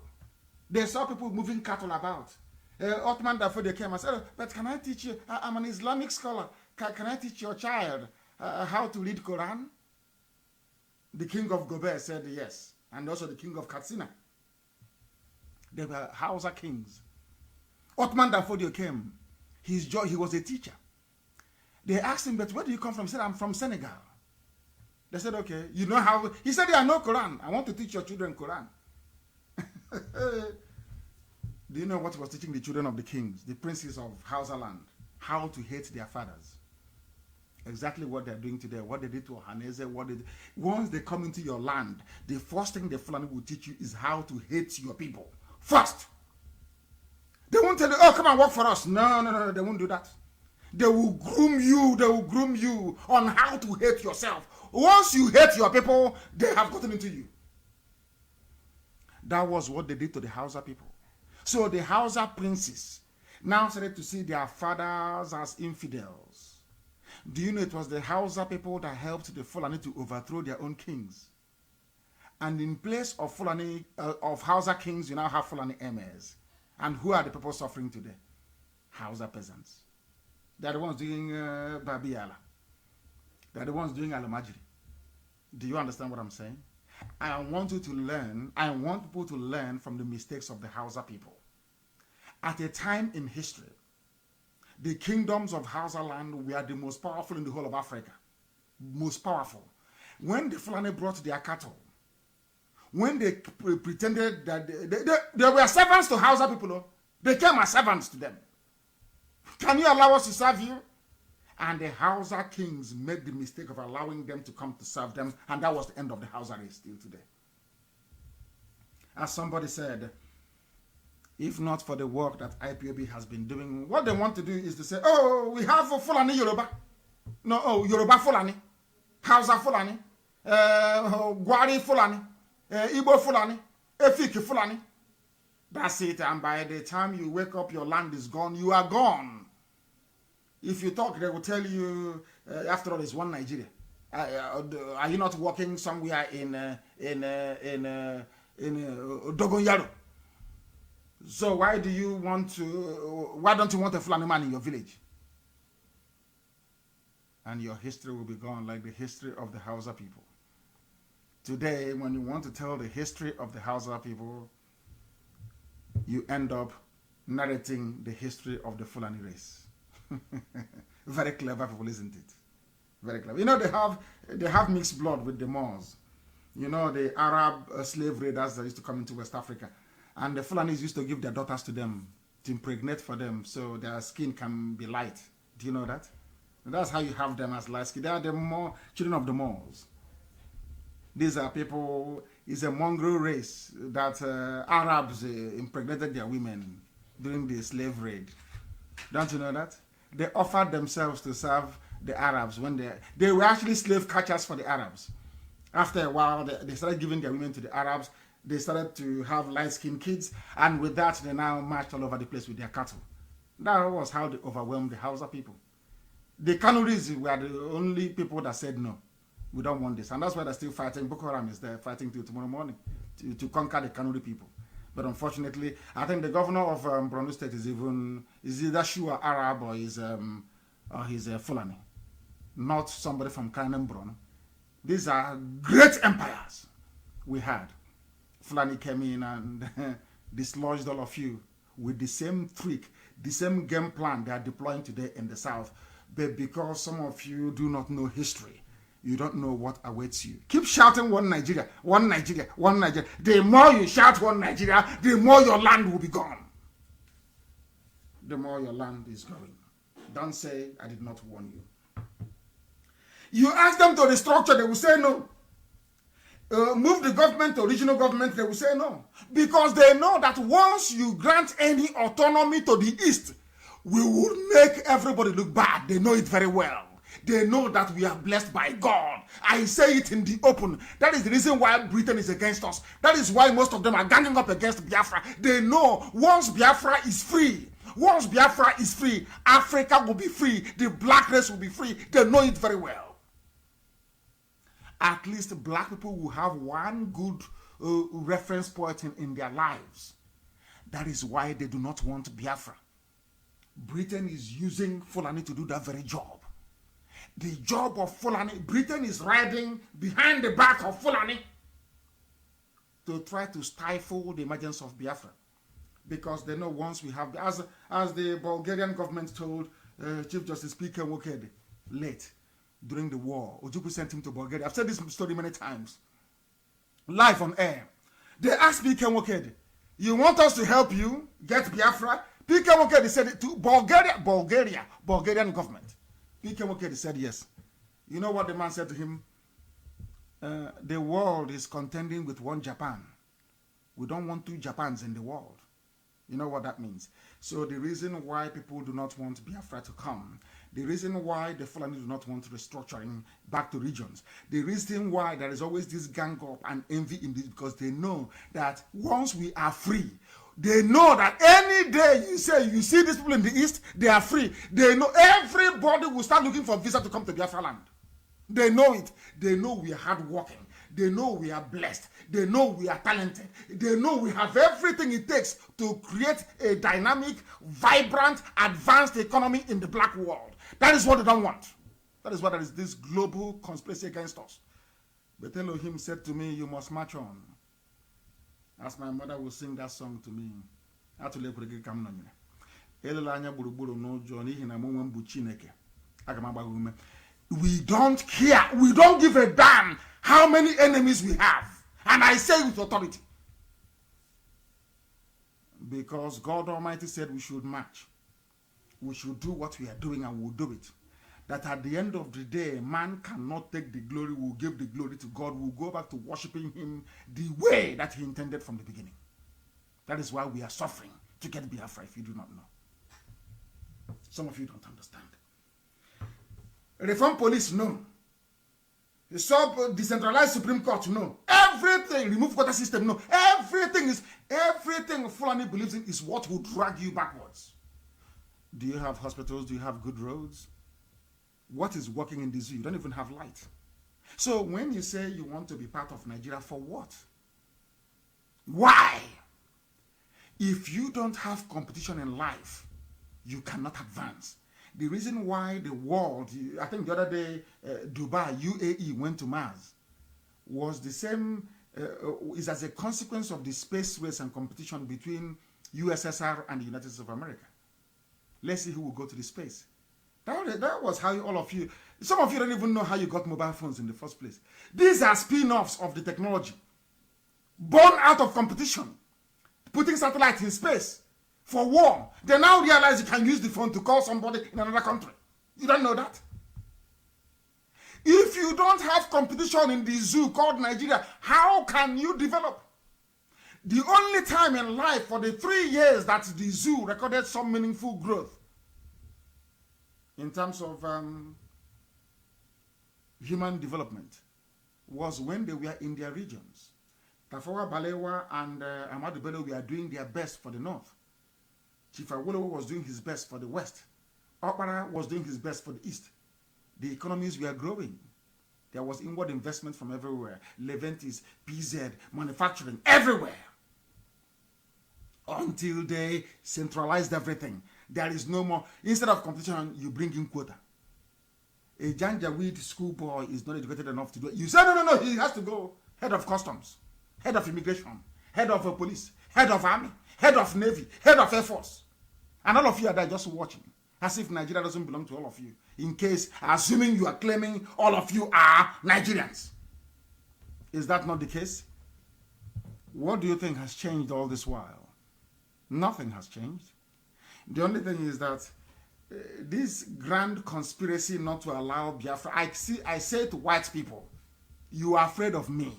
They saw people moving cattle about. Ottoman Dafo, they came and said, but can I teach you? I'm an Islamic scholar. Can I teach your child how to read Quran? The king of Gobe said yes, and also the king of Katsina. They were Hausa kings. Ottoman Danfodio came. He was a teacher. They asked him, but where do you come from? He said, I'm from Senegal. They said, okay. You know how? He said, yeah, I know Quran. I want to teach your children Quran. Do you know what he was teaching the children of the kings, the princes of Hausa land? How to hate their fathers. Exactly what they're doing today. What they did to Ohaneze. Once they come into your land, the first thing the Fulani will teach you is how to hate your people. First. They won't tell you, oh, come and work for us. No, they won't do that. They will groom you. They will groom you on how to hate yourself. Once you hate your people, they have gotten into you. That was what they did to the Hausa people. So the Hausa princes now started to see their fathers as infidels. Do you know it was the Hausa people that helped the Fulani to overthrow their own kings? And in place of Fulani, of Hausa kings, you now have Fulani emirs. And who are the people suffering today? Hausa peasants. They're the ones doing Babiala. They're the ones doing Alamajiri. Do you understand what I'm saying? I want you to learn, I want people to learn from the mistakes of the Hausa people. At a time in history, the kingdoms of Hausa land were the most powerful in the whole of Africa. Most powerful. When the Fulani brought their cattle, when they pretended that they were servants to Hausa people, they came as servants to them. Can you allow us to serve you? And the Hausa kings made the mistake of allowing them to come to serve them, and that was the end of the Hausa race till today. As somebody said, if not for the work that IPOB has been doing, what they want to do is to say, oh, we have a Fulani Yoruba. No, oh, Yoruba Fulani, Hausa Fulani, Gwari Fulani, Igbo Fulani, Efik Fulani. That's it, and by the time you wake up, your land is gone. You are gone. If you talk, they will tell you, after all, it's one Nigeria. Are you not working somewhere in Dogonyaro? So why don't you want a Fulani man in your village? And your history will be gone like the history of the Hausa people. Today, when you want to tell the history of the Hausa people, you end up narrating the history of the Fulani race. Very clever people, isn't it? Very clever. You know, they have mixed blood with the Moors. You know, the Arab slave raiders that used to come into West Africa. And the Fulanis used to give their daughters to them to impregnate for them so their skin can be light. Do you know that? And that's how you have them as light skin. They are the children of the Moors. These are people, it's a mongrel race that Arabs impregnated their women during the slave raid. Don't you know that? They offered themselves to serve the Arabs when they were actually slave catchers for the Arabs. After a while, they started giving their women to the Arabs. They started to have light-skinned kids, and with that, they now marched all over the place with their cattle. That was how they overwhelmed the Hausa people. The Kanuris were the only people that said no. We don't want this. And that's why they're still fighting. Boko Haram is there fighting till tomorrow morning to conquer the Kanuri people. But unfortunately, I think the governor of Borno State is either Shua Arab or he's Fulani. Not somebody from Kanem Borno. These are great empires we had. Fulani came in and dislodged all of you with the same trick, the same game plan they are deploying today in the south. But because some of you do not know history, you don't know what awaits you. Keep shouting one Nigeria, one Nigeria, one Nigeria. The more you shout one Nigeria, the more your land will be gone. The more your land is going. Don't say, I did not warn you. You ask them to restructure, they will say no. Move the government to regional government, they will say no. Because they know that once you grant any autonomy to the east, we will make everybody look bad. They know it very well. They know that we are blessed by God. I say it in the open. That is the reason why Britain is against us. That is why most of them are ganging up against Biafra. They know once Biafra is free, Africa will be free. The black race will be free. They know it very well. At least black people will have one good reference point in their lives. That is why they do not want Biafra. Britain is using Fulani to do that very job. The job of Fulani, Britain is riding behind the back of Fulani to try to stifle the emergence of Biafra. Because they know once we have, as the Bulgarian government told Chief Justice P.K. Wokede late during the war, Ojukwu sent him to Bulgaria. I've said this story many times, live on air. They asked P.K. Wokede, you want us to help you get Biafra? P.K. Wokede said it to Bulgarian government. P.K. Wokede said yes. You know what the man said to him? The world is contending with one Japan. We don't want two Japans in the world. You know what that means? So the reason why people do not want Biafra to come The reason why the Fulani do not want restructuring back to regions, the reason why there is always this gang up and envy in this, because they know that once we are free, they know that any day you say you see these people in the east, they are free. They know everybody will start looking for visa to come to Biafra land. They know it. They know we are hardworking. They know we are blessed. They know we are talented. They know we have everything it takes to create a dynamic, vibrant, advanced economy in the black world. That is what they don't want. That is why there is this global conspiracy against us. But Elohim said to me, you must march on. As my mother will sing that song to me. We don't care. We don't give a damn how many enemies we have. And I say with authority. Because God Almighty said we should march. We should do what we are doing and we'll do it. That at the end of the day, man cannot take the glory. We'll give the glory to God. We'll go back to worshiping him the way that he intended from the beginning. That is why we are suffering to get Biafra, if you do not know. Some of you don't understand. Reform police, no. The sub-decentralized Supreme Court, no. Everything, remove quota system, no. Everything Fulani believes in is what will drag you backwards. Do you have hospitals? Do you have good roads? What is working in the zoo? You don't even have light. So when you say you want to be part of Nigeria, for what? Why? If you don't have competition in life, you cannot advance. The reason why the world, I think the other day, Dubai, UAE went to Mars, was the same, is as a consequence of the space race and competition between USSR and the United States of America. Let's see who will go to the space. That was how all of you, some of you don't even know how you got mobile phones in the first place. These are spin-offs of the technology, born out of competition, putting satellites in space. For war, they now realize you can use the phone to call somebody in another country. You don't know that? If you don't have competition in the zoo called Nigeria, how can you develop? The only time in life for the 3 years that the zoo recorded some meaningful growth in terms of human development was when they were in their regions. Tafawa Balewa and Ahmadu Bello were doing their best for the north. Chief Awolowo was doing his best for the west. Okpara was doing his best for the east. The economies were growing. There was inward investment from everywhere. Leventis, PZ, manufacturing, everywhere. Until they centralized everything. There is no more. Instead of competition, you bring in quota. A Janjaweed schoolboy is not educated enough to do it. You say, no, he has to go head of customs, head of immigration, head of police, head of army, head of navy, head of air force. And all of you are there just watching, as if Nigeria doesn't belong to all of you. In case, assuming you are claiming all of you are Nigerians. Is that not the case? What do you think has changed all this while? Nothing has changed. The only thing is that this grand conspiracy not to allow Biafra, I say to white people, you are afraid of me.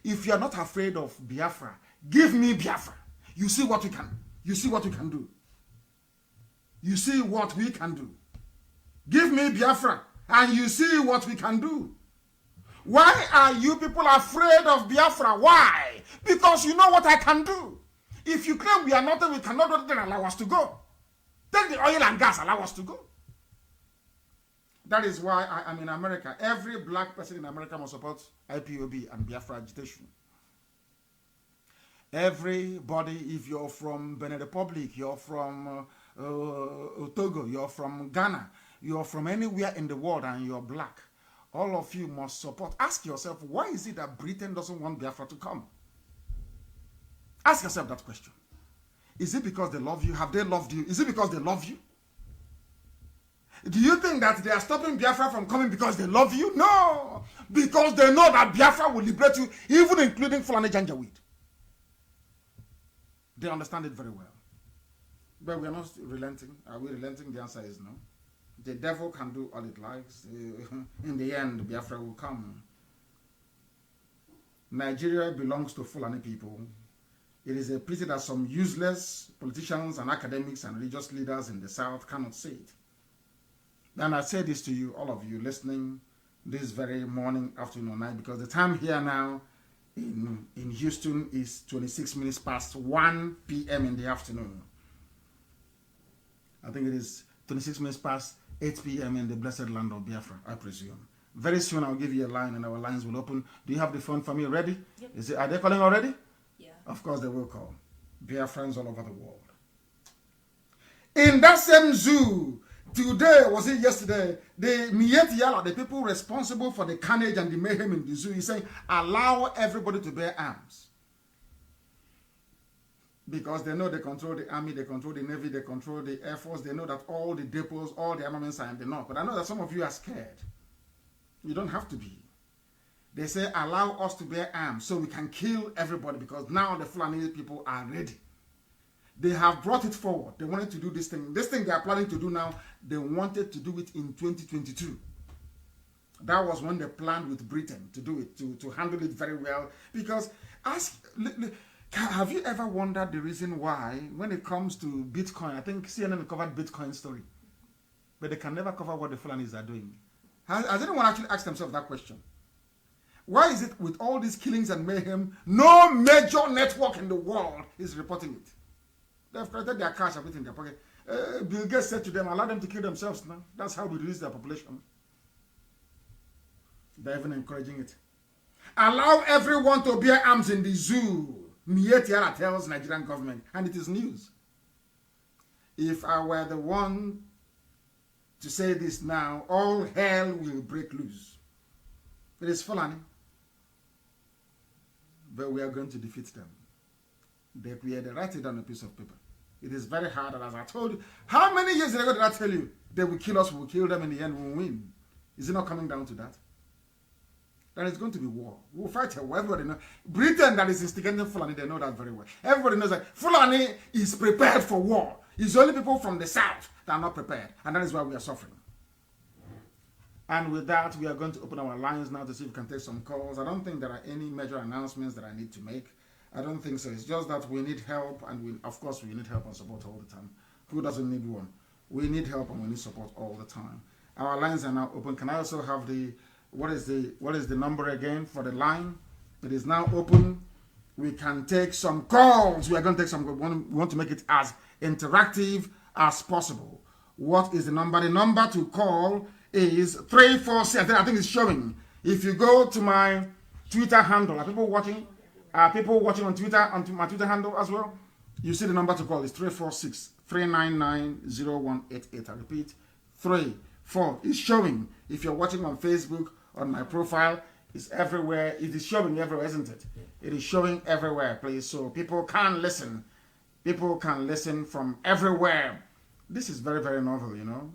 If you are not afraid of Biafra, give me Biafra. You see what we can. You see what we can do. You see what we can do. Give me Biafra and you see what we can do. Why are you people afraid of Biafra? Why? Because you know what I can do. If you claim we are nothing, we cannot do it, then allow us to go. Then the oil and gas allow us to go. That is why I am in America. Every black person in America must support IPOB and Biafra agitation. Everybody, if you're from Benin Republic, you're from Togo, you're from Ghana, you're from anywhere in the world and you're black, all of you must support. Ask yourself, why is it that Britain doesn't want Biafra to come? Ask yourself that question. Is it because they love you? Have they loved you? Is it because they love you? Do you think that they are stopping Biafra from coming because they love you? No! Because they know that Biafra will liberate you, even including Fulani Janjaweed. They understand it very well. But we are not relenting. Are we relenting? The answer is no. The devil can do all it likes. In the end, Biafra will come. Nigeria belongs to Fulani people. It is a pity that some useless politicians and academics and religious leaders in the South cannot see it. And I say this to you, all of you listening this very morning, afternoon, or night, because the time here now in Houston is 26 minutes past 1 p.m. in the afternoon. I think it is 26 minutes past 8 p.m. in the blessed land of Biafra, I presume. Very soon I'll give you a line and our lines will open. Do you have the phone for me ready? Yep. Are they calling already? Yeah. Of course they will call. Biafrans all over the world. In that same zoo, today, was it yesterday, the Miet Yala, the people responsible for the carnage and the mayhem in the zoo, is saying, allow everybody to bear arms. Because they know they control the army, they control the navy, they control the air force, they know that all the depots, all the armaments are in the north. But I know that some of you are scared. You don't have to be. They say, allow us to bear arms so we can kill everybody, because now the Fulani people are ready. They have brought it forward. They wanted to do this thing. This thing they are planning to do now, they wanted to do it in 2022. That was when they planned with Britain to do it, to handle it very well. Because have you ever wondered the reason why, when it comes to Bitcoin, I think CNN covered Bitcoin story, but they can never cover what the Fulanis are doing. Has anyone actually asked themselves that question? Why is it with all these killings and mayhem, no major network in the world is reporting it? They've created their cash, everything in their pocket. Bill Gates said to them, allow them to kill themselves now. That's how we reduce their population. They're even encouraging it. Allow everyone to bear arms in the zoo. Miet Yala tells Nigerian government, and it is news. If I were the one to say this now, all hell will break loose. It is Fulani. But we are going to defeat them. They write it on a piece of paper. It is very hard, and as I told you, how many years ago did I tell you they will kill us, we will kill them, in the end we will win? Is it not coming down to that? Then it's going to be war. We'll fight a war. Everybody knows. Britain that is instigating Fulani, they know that very well. Everybody knows that Fulani is prepared for war. It's only people from the south that are not prepared, and that is why we are suffering. And with that, we are going to open our lines now to see if we can take some calls. I don't think there are any major announcements that I need to make. I don't think so. It's just that we need help, and of course we need help and support all the time. Who doesn't need one? We need help and we need support all the time. Our lines are now open. Can I also have what is the number again for the line? It is now open. We can take some calls. We are going to take some. We want to make it as interactive as possible. What is the number? The number to call is 346. I think it's showing. If you go to my Twitter handle, are people watching? Are people watching on Twitter, on my Twitter handle as well? You see the number to call is 346-399-0188. I repeat, 34. It's showing. If you're watching on Facebook, on my profile, it's everywhere. It is showing everywhere, isn't it? It is showing everywhere, please. So people can listen. People can listen from everywhere. This is very, very novel, you know.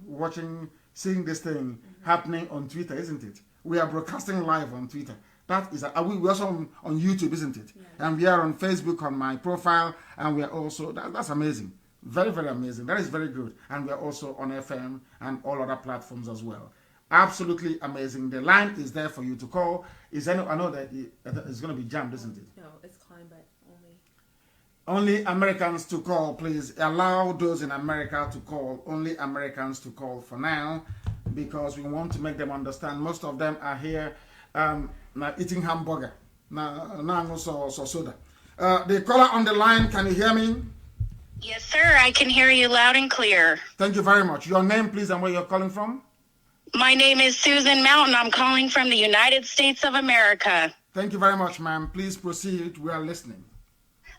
Seeing this thing happening on Twitter, isn't it? We are broadcasting live on Twitter. That is, we're also on YouTube, isn't it? Yeah. And we are on Facebook on my profile, and we are also, that's amazing. Very, very amazing. That is very good. And we are also on FM and all other platforms as well. Absolutely amazing. The line is there for you to call. I know that it's going to be jammed, isn't it? No, it's climbed, but only Americans to call, please. Allow those in America to call. Only Americans to call for now, because we want to make them understand. Most of them are here eating hamburger. Soda. The caller on the line, can you hear me? Yes, sir. I can hear you loud and clear. Thank you very much. Your name, please, and where you're calling from? My name is Susan Mountain. I'm calling from the United States of America. Thank you very much, ma'am. Please proceed. We are listening.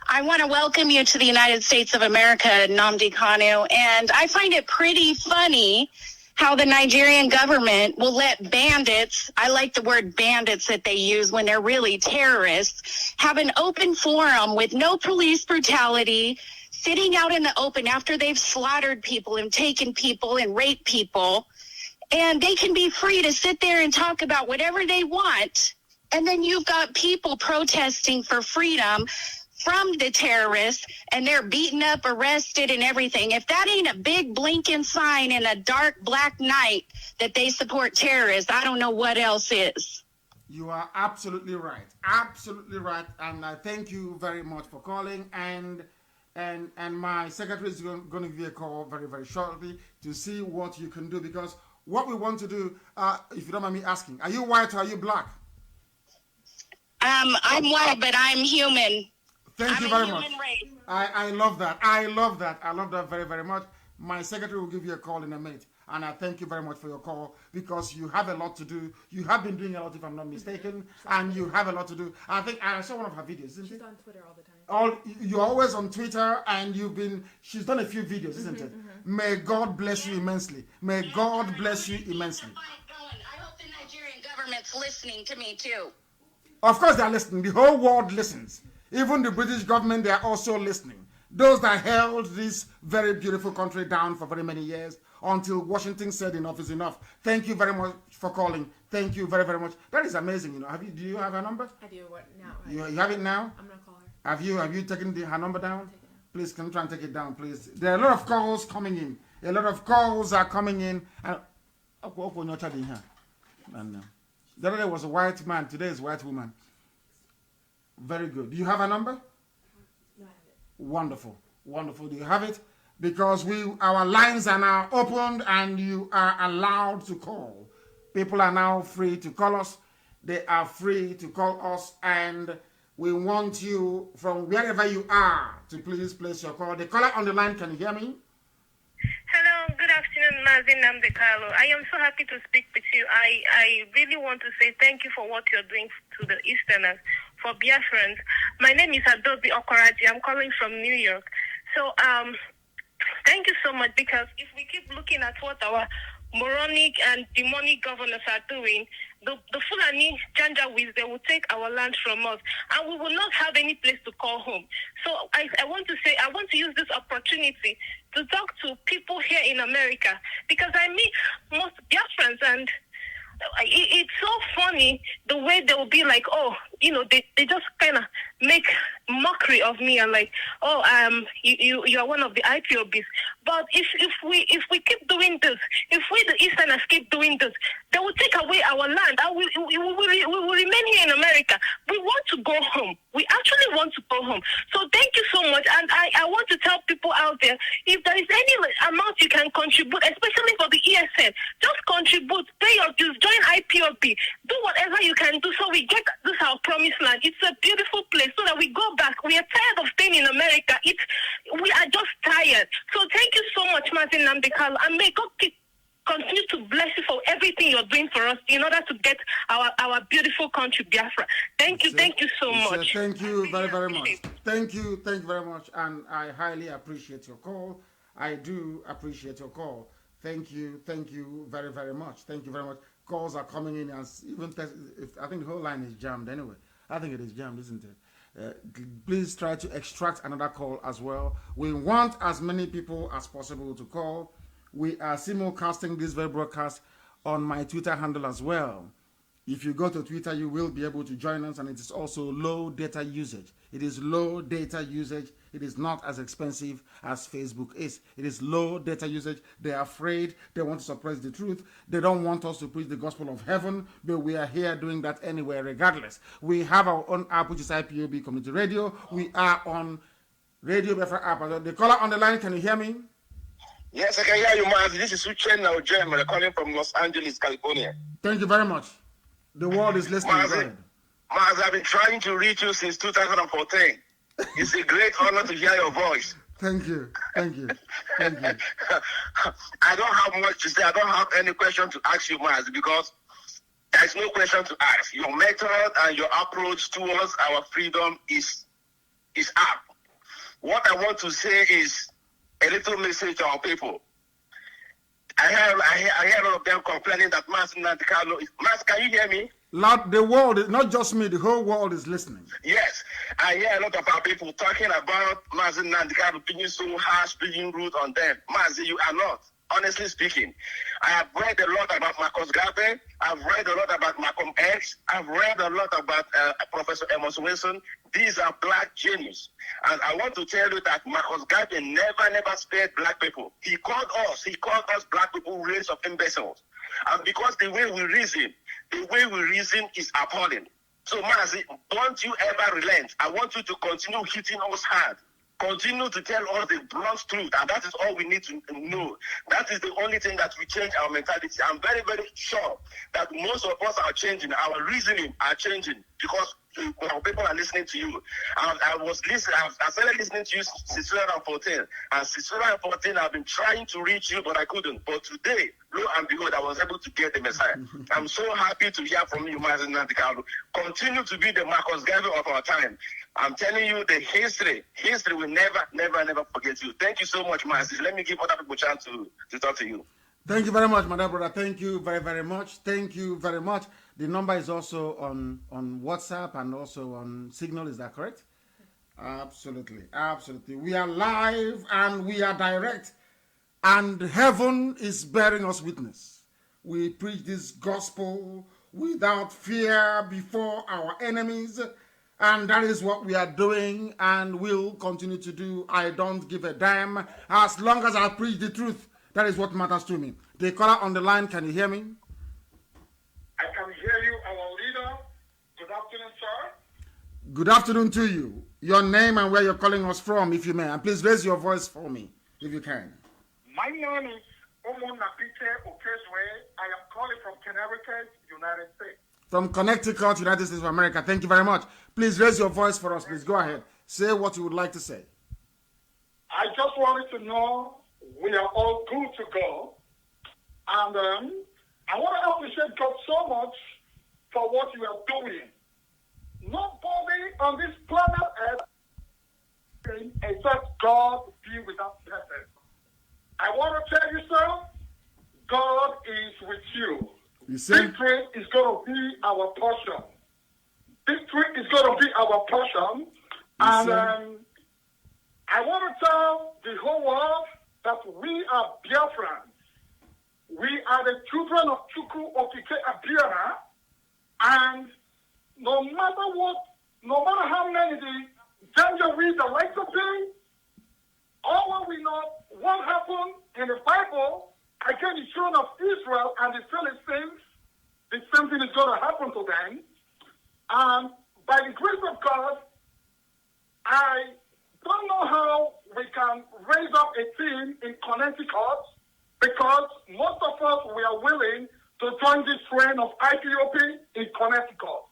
I want to welcome you to the United States of America, Nnamdi Kanu, and I find it pretty funny how the Nigerian government will let bandits, I like the word bandits that they use when they're really terrorists, have an open forum with no police brutality, sitting out in the open after they've slaughtered people and taken people and raped people, and they can be free to sit there and talk about whatever they want. And then you've got people protesting for freedom from the terrorists, and they're beaten up, arrested, and everything. If that ain't a big blinking sign in a dark black night that they support terrorists, I don't know what else is. You are absolutely right. Absolutely right. And I thank you very much for calling. And my secretary is going to give you a call very, very shortly to see what you can do, because what we want to do, if you don't mind me asking, are you white or are you black? I'm white, but I'm human. Thank you I'm very a human much. race. I love that. I love that. I love that very, very much. My secretary will give you a call in a minute. And I thank you very much for your call because you have a lot to do. You have been doing a lot, if I'm not mistaken, and you have a lot to do. I think I saw one of her videos, isn't She's it? on Twitter all the time. You're always on Twitter, and she's done a few videos, isn't it? May God bless you immensely. May God bless you immensely. I hope the Nigerian government's listening to me too. Of course they're listening. The whole world listens. Even the British government, they are also listening. Those that held this very beautiful country down for very many years until Washington said enough is enough. Thank you very much for calling. Thank you very, very much. That is amazing. You know, do you have her number? I do. What now? You have it now? I'm gonna call her. Have you taken her number down? Please, can you try and take it down, please? There are a lot of calls coming in. A lot of calls are coming in. And the other day was a white man. Today is a white woman. Very good. Do you have a number? No, I have it. Wonderful. Wonderful. Do you have it? Because our lines are now opened and you are allowed to call. People are now free to call us. They are free to call us, and we want you from wherever you are to please place your call. The caller on the line, can you hear me? Hello, good afternoon, Mazi, Nnamdi, Kalu. I am so happy to speak with you. I really want to say thank you for what you're doing to the Easterners, for Biafrans. My name is Adobe Okoraji. I'm calling from New York. So, thank you so much, because if we keep looking at what our moronic and demonic governors are doing, the Fulani Janjaweeds, they will take our land from us, and we will not have any place to call home. So I want to use this opportunity to talk to people here in America, because I meet most Biafrans, and it's so funny the way they will be like, oh, you know, they just kind of make mockery of me and like, oh, you are one of the IPOBs. But if we keep doing this, if we the Easterners keep doing this, they will take away our land, and we will remain here in America. We want to go home. We actually want to go home. So thank you so much. And I want to tell people out there, if there is any amount you can contribute, especially for the ESN, just contribute, pay your dues, join IPOB, do whatever you can do so we get this our promised land. It's a beautiful place so that we go back. We are tired of staying in America. We are just tired. So thank you so much, Mazi, Nnamdi, Kalu, and may God continue to bless you for everything you're doing for us in order to get our beautiful country, Biafra. Thank you so much. Thank you very, very much. Thank you very much, and I highly appreciate your call. I do appreciate your call. Thank you very, very much. Thank you very much. Calls are coming in, and even I think the whole line is jammed anyway. I think it is jammed, isn't it? Please try to extract another call as well. We want as many people as possible to call. We are simulcasting this very broadcast on my Twitter handle as well. If you go to Twitter, you will be able to join us, and it is also low data usage. It is low data usage. It is not as expensive as Facebook is. It is low data usage. They are afraid. They want to suppress the truth. They don't want us to preach the gospel of heaven, but we are here doing that anyway, regardless. We have our own app, which is IPOB Community Radio. We are on Radio Biafra app. The caller on the line, can you hear me? Yes, I can hear you, Mazi. This is Uchen now, German, calling from Los Angeles, California. Thank you very much. The world is listening. Mazi, I've been trying to reach you since 2014. It's a great honor to hear your voice. Thank you. I don't have much to say. I don't have any question to ask you, Mazi, because there's no question to ask. Your method and your approach towards our freedom is up. What I want to say is a little message to our people. I hear a lot of them complaining that Mazi Nnamdi Kalu is... Mazi, can you hear me? Loud, the world, not just me, the whole world is listening. Yes, I hear a lot of our people talking about Mazi Nnamdi Kalu being so harsh, being rude on them. Mazi, you are not. Honestly speaking, I have read a lot about Marcus Garvey. I've read a lot about Malcolm X. I've read a lot about Professor Amos Wilson. These are black genius. And I want to tell you that Marcus Garvey never spared black people. He called us black people race of imbeciles. And because the way we reason is appalling. So Mazi, don't you ever relent. I want you to continue hitting us hard. Continue to tell us the blunt truth, and that is all we need to know. That is the only thing that will change our mentality. I'm very, very sure that most of us are changing. Our reasoning are changing because our people are listening to you. I was listening. I started listening to you since 2014, and since 2014, I've been trying to reach you, but I couldn't. But today, lo and behold, I was able to get the Messiah. I'm so happy to hear from you, Mazi Nnamdi Kalu. Continue to be the Marcus Garvey of our time. I'm telling you, the history will never, never, never forget you. Thank you so much, Mazi. Let me give other people a chance to talk to you. Thank you very much, my dear brother. Thank you very, very much. Thank you very much. The number is also on WhatsApp and also on Signal. Is that correct? Absolutely. Absolutely. We are live and we are direct. And heaven is bearing us witness. We preach this gospel without fear before our enemies. And that is what we are doing and will continue to do. I don't give a damn. As long as I preach the truth, that is what matters to me. The caller on the line, can you hear me? I can hear you, our leader. Good afternoon, sir. Good afternoon to you. Your name and where you're calling us from, if you may. And please raise your voice for me, if you can. My name is Nnamdi Kalu. I am calling from Connecticut, United States. From Connecticut, United States of America. Thank you very much. Please raise your voice for us. Please go ahead. Say what you would like to say. I just wanted to know we are all good to go. And I want to appreciate God so much for what you are doing. Nobody on this planet Earth except God be without purpose. I want to tell you, sir, God is with you. Victory is going to be our portion. Victory is going to be our portion. And I want to tell the whole world that we are Biafrans. We are the children of Chukwu Okike Abiara. And no matter what, no matter how many the danger we the like to be, all we know what happened in the Bible against the children of Israel and the Philistines, the same thing is going to happen to them. And by the grace of God, I don't know how we can raise up a team in Connecticut because most of us, we are willing to join this train of IPOP in Connecticut.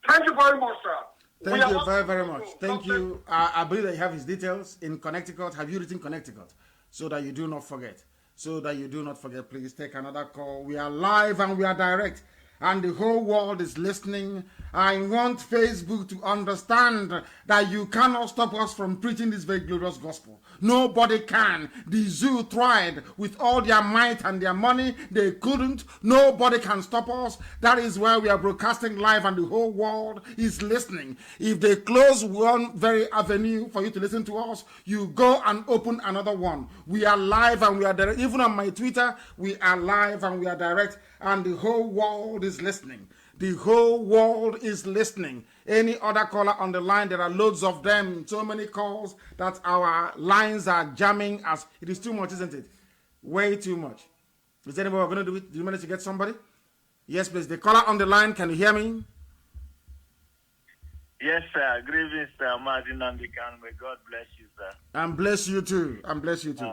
Thank you very much, sir. Thank you very, very much. Thank you. I believe that you have his details in Connecticut. Have you written Connecticut? So that you do not forget. So that you do not forget, please take another call. We are live and we are direct. And the whole world is listening. I want Facebook to understand that you cannot stop us from preaching this very glorious gospel. Nobody can. The zoo tried with all their might and their money. They couldn't. Nobody can stop us. That is why we are broadcasting live and the whole world is listening. If they close one very avenue for you to listen to us, you go and open another one. We are live and we are direct. Even on my Twitter, we are live and we are direct. And the whole world is listening. The whole world is listening. Any other caller on the line, there are loads of them. So many calls that our lines are jamming. As it is too much, isn't it? Way too much. Is anybody going to do it? Do you manage to get somebody? Yes, please. The caller on the line, can you hear me? Yes, sir. Good evening, sir. Mazi Nnamdi Kalu. May God bless you, sir. And bless you too. And bless you too.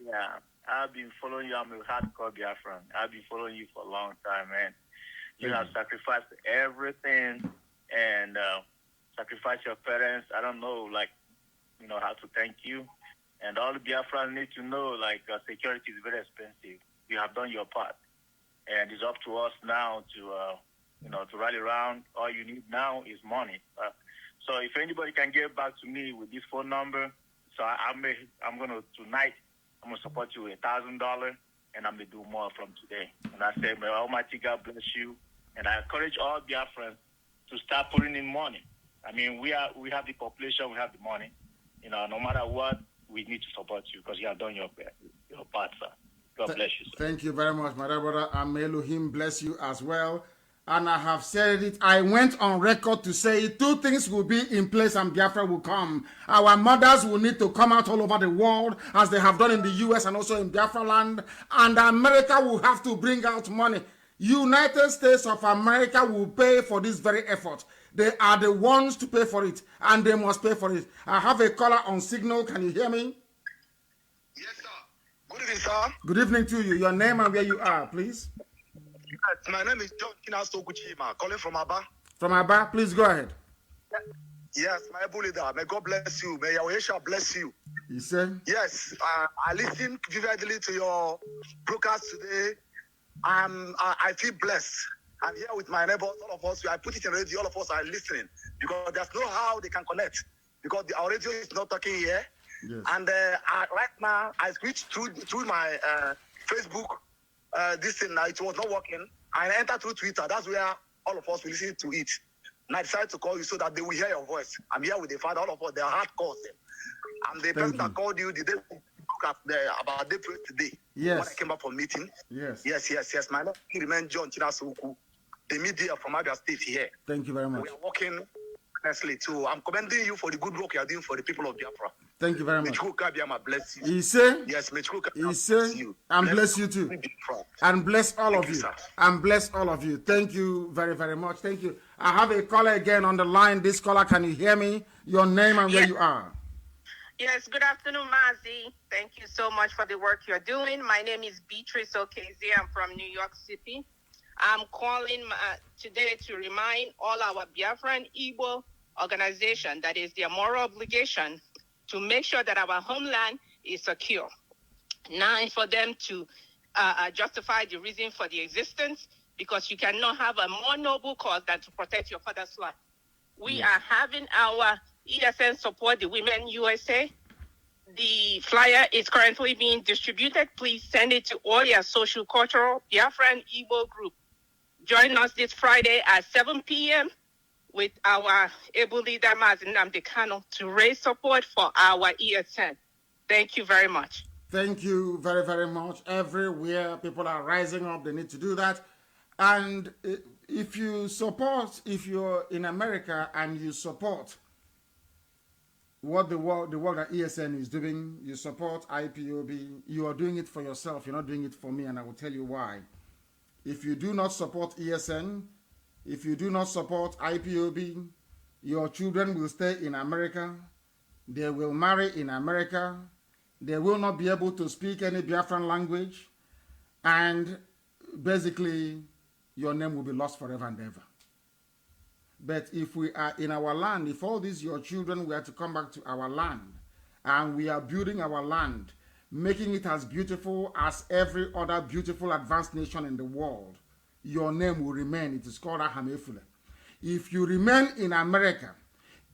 Yeah. I've been following you. I'm a hardcore Biafran. I've been following you for a long time, man. You have sacrificed everything and sacrificed your parents. I don't know, how to thank you. And all the Biafran need to know, security is very expensive. You have done your part. And it's up to us now to rally around. All you need now is money. So if anybody can get back to me with this phone number, so I'm going to, tonight, I'm going to support you with $1,000, and I'm going to do more from today. And I say, may Almighty God bless you. And I encourage all Biafrans to start putting in money. I mean, we have the population, we have the money. No matter what, we need to support you because you have done your part, sir. God bless you, sir. Thank you very much, my dear brother. And may Elohim bless you as well. And I have said it. I went on record to say 2 things will be in place and Biafra will come. Our mothers will need to come out all over the world as they have done in the US and also in Biafra land. And America will have to bring out money. United States of America will pay for this very effort. They are the ones to pay for it, and they must pay for it. I have a caller on signal. Can you hear me? Yes, sir. Good evening, sir. Good evening to you. Your name and where you are, please. Yes, my name is John Kinasto Kuchima, calling from Aba. From Aba, please go ahead. Yes, my able leader. May God bless you. May Yahweh shall bless you. You say? Yes, I listened vividly to your broadcast today. I feel blessed. I'm here with my neighbors, all of us. I put it in radio, all of us are listening because there's no how they can connect because our radio is not talking here. Yes. And right now, I switched through my Facebook. This thing now, it was not working. I entered through Twitter. That's where all of us will listen to it. And I decided to call you so that they will hear your voice. I'm here with the father, all of us. They are hardcore. I'm the person that called you the day about day today. Yes. When I came back from meeting. Yes. Yes. My name remains John Chinasuku, the media from Abia State here. Thank you very much. We are working honestly too. I'm commending you for the good work you are doing for the people of Biafra. Thank you very much. Bless you. He say, yes, he say, and bless you too. And bless all of you. And bless all of you. Thank you very, very much. Thank you. I have a caller again on the line. This caller, can you hear me? Your name and where you are. Yes, good afternoon, Mazi. Thank you so much for the work you're doing. My name is Beatrice Okezi. I'm from New York City. I'm calling today to remind all our Biafran Igbo organization that is their moral obligation to make sure that our homeland is secure. Now, for them to justify the reason for the existence, because you cannot have a more noble cause than to protect your father's life. We are having our ESN support the Women USA. The flyer is currently being distributed. Please send it to all your social, cultural, Biafran Igbo group. Join us this Friday at 7 p.m. with our able leader, Mazi Nnamdi to raise support for our ESN. Thank you very much. Thank you very, very much. Everywhere people are rising up, they need to do that. And if you support, if you're in America and you support what the work that ESN is doing, you support IPOB, you are doing it for yourself. You're not doing it for me, and I will tell you why. If you do not support ESN, if you do not support IPOB, your children will stay in America. They will marry in America. They will not be able to speak any Biafran language. And basically, your name will be lost forever and ever. But if we are in our land, if all these your children were to come back to our land, and we are building our land, making it as beautiful as every other beautiful advanced nation in the world, your name will remain. It is called Ahamefule. If you remain in America,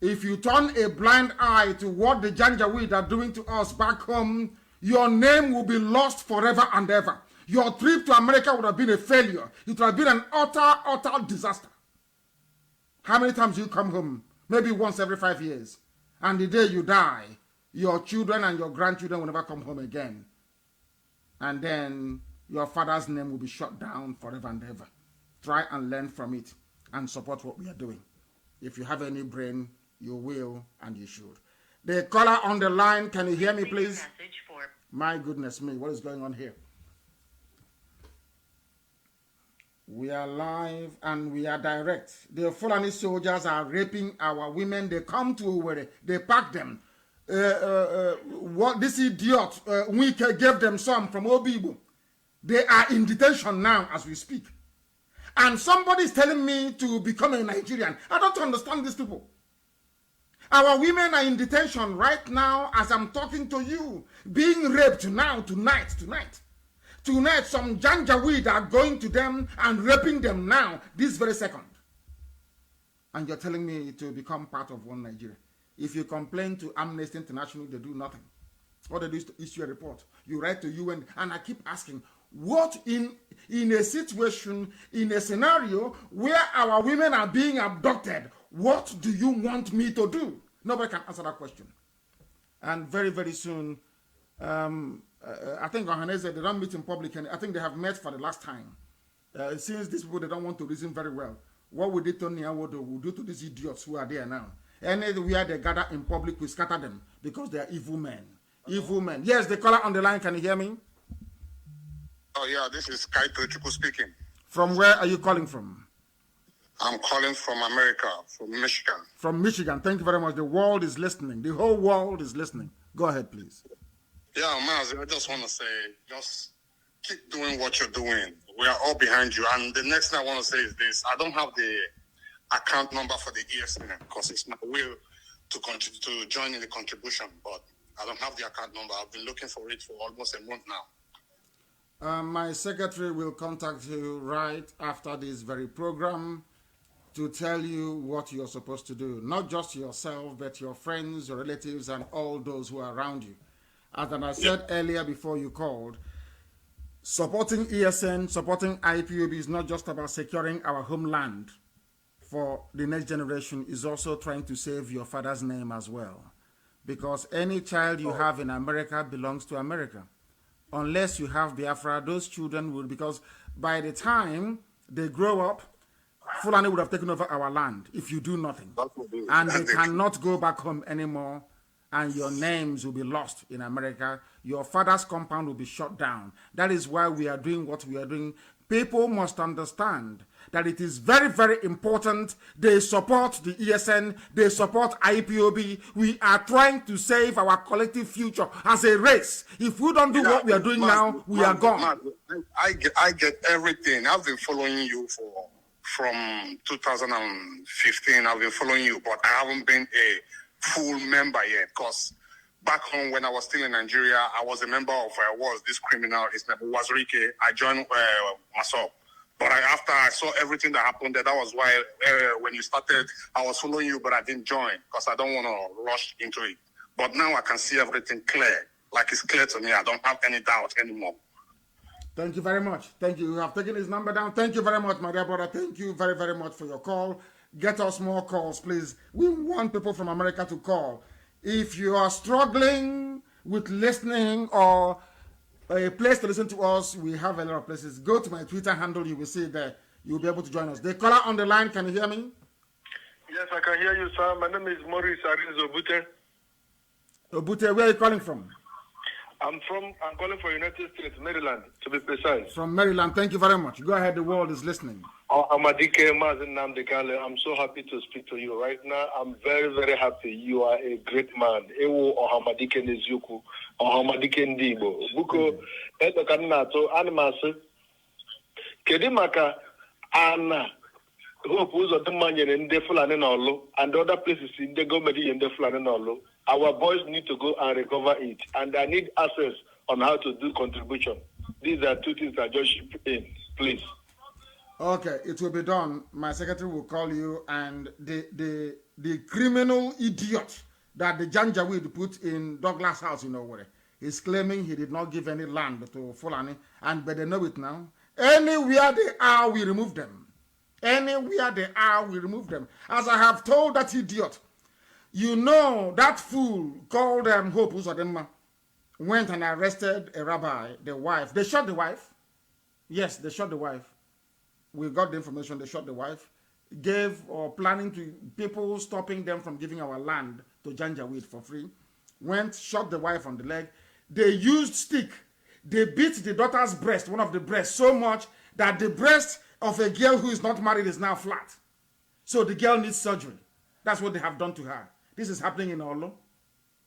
if you turn a blind eye to what the Janjaweed are doing to us back home, your name will be lost forever and ever. Your trip to America would have been a failure. It would have been an utter disaster. How many times you come home? Maybe once every 5 years. And the day you die, your children and your grandchildren will never come home again. And then your father's name will be shut down forever and ever. Try and learn from it and support what we are doing. If you have any brain, you will and you should. The caller on the line, can you hear me, please? My goodness me, what is going on here? We are live and we are direct. The Fulani soldiers are raping our women. They come to Owerri, they pack them. What this idiot, Wike gave them some from Obibo. They are in detention now as we speak. And somebody is telling me to become a Nigerian. I don't understand these people. Our women are in detention right now as I'm talking to you, being raped now, tonight. Tonight, some Janjaweed are going to them and raping them now, this very second. And you're telling me to become part of one Nigeria. If you complain to Amnesty International, they do nothing. All they do is to issue a report. You write to UN, and I keep asking, what in a situation, in a scenario where our women are being abducted, what do you want me to do? Nobody can answer that question. And very, very soon, I think Ohanese, they don't meet in public, and I think they have met for the last time. Since these people, they don't want to reason very well. What would they Tony Awodo will do to these idiots who are there now? Anywhere they gather in public, we scatter them because they are evil men. Evil men. Yes, the caller on the line, can you hear me? Oh, yeah, this is Kaito Chukwu speaking. From where are you calling from? I'm calling from America, from Michigan. From Michigan. Thank you very much. The world is listening. The whole world is listening. Go ahead, please. Yeah, Mazi, I just want to say, just keep doing what you're doing. We are all behind you. And the next thing I want to say is this. I don't have the account number for the ESN because it's my will to join in the contribution, but I don't have the account number. I've been looking for it for almost a month now. My secretary will contact you right after this very program to tell you what you're supposed to do. Not just yourself, but your friends, your relatives, and all those who are around you. As I said earlier before you called, supporting ESN, supporting IPOB is not just about securing our homeland for the next generation, is also trying to save your father's name as well. Because any child you have in America belongs to America. Unless you have Biafra, those children will, because by the time they grow up, Fulani would have taken over our land if you do nothing. And they cannot go back home anymore, and your names will be lost in America. Your father's compound will be shut down. That is why we are doing what we are doing. People must understand that it is very, very important. They support the ESN. They support IPOB. We are trying to save our collective future as a race. If we don't do what we are doing now, we are gone. I get everything. I've been following you from 2015. I've been following you, but I haven't been a full member yet, because back home when I was still in Nigeria, I was a member of this criminal. His name was Rike. I joined myself. But after I saw everything that happened there, that was why when you started, I was following you, but I didn't join because I don't want to rush into it. But now I can see everything clear. Like it's clear to me. I don't have any doubt anymore. Thank you very much. Thank you. You have taken his number down. Thank you very much, my dear brother. Thank you very, very much for your call. Get us more calls, please. We want people from America to call. If you are struggling with listening or a place to listen to us, we have a lot of places. Go to my Twitter handle. You will see it there. You will be able to join us. The caller on the line, can you hear me? Yes, I can hear you, sir. My name is Maurice Obute. Obute, where are you calling from? I'm calling from United States, Maryland, to be precise. From Maryland. Thank you very much. Go ahead. The world is listening. Mazi Nnamdi Kalu, I'm so happy to speak to you right now. I'm very, very happy. You are a great man. Ewo Ohamadike Nezuku, Ohamadike Ndibo. Buko, Eto Kannato, Animasi, Kedimaka, Anna, Hope Uzo Demanya in the Fulani Nolo, and other places in the Gomedi in the Fulani Nolo. Our boys need to go and recover it, and I need access on how to do contribution. These are two things that just ship in, please. Okay, it will be done. My secretary will call you, and the criminal idiot that the Janjaweed put in Douglas House in Owerri is claiming he did not give any land to Fulani, but they know it now. Anywhere they are, we remove them. Anywhere they are, we remove them. As I have told that idiot, you know, that fool called Hope Uzodinma went and arrested a rabbi, the wife. They shot the wife. Yes, they shot the wife. We got the information. They shot the wife. Gave or planning to people stopping them from giving our land to Janjaweed for free. Went, shot the wife on the leg. They used stick. They beat the daughter's breast, one of the breasts, so much that the breast of a girl who is not married is now flat. So the girl needs surgery. That's what they have done to her. This is happening in Olo,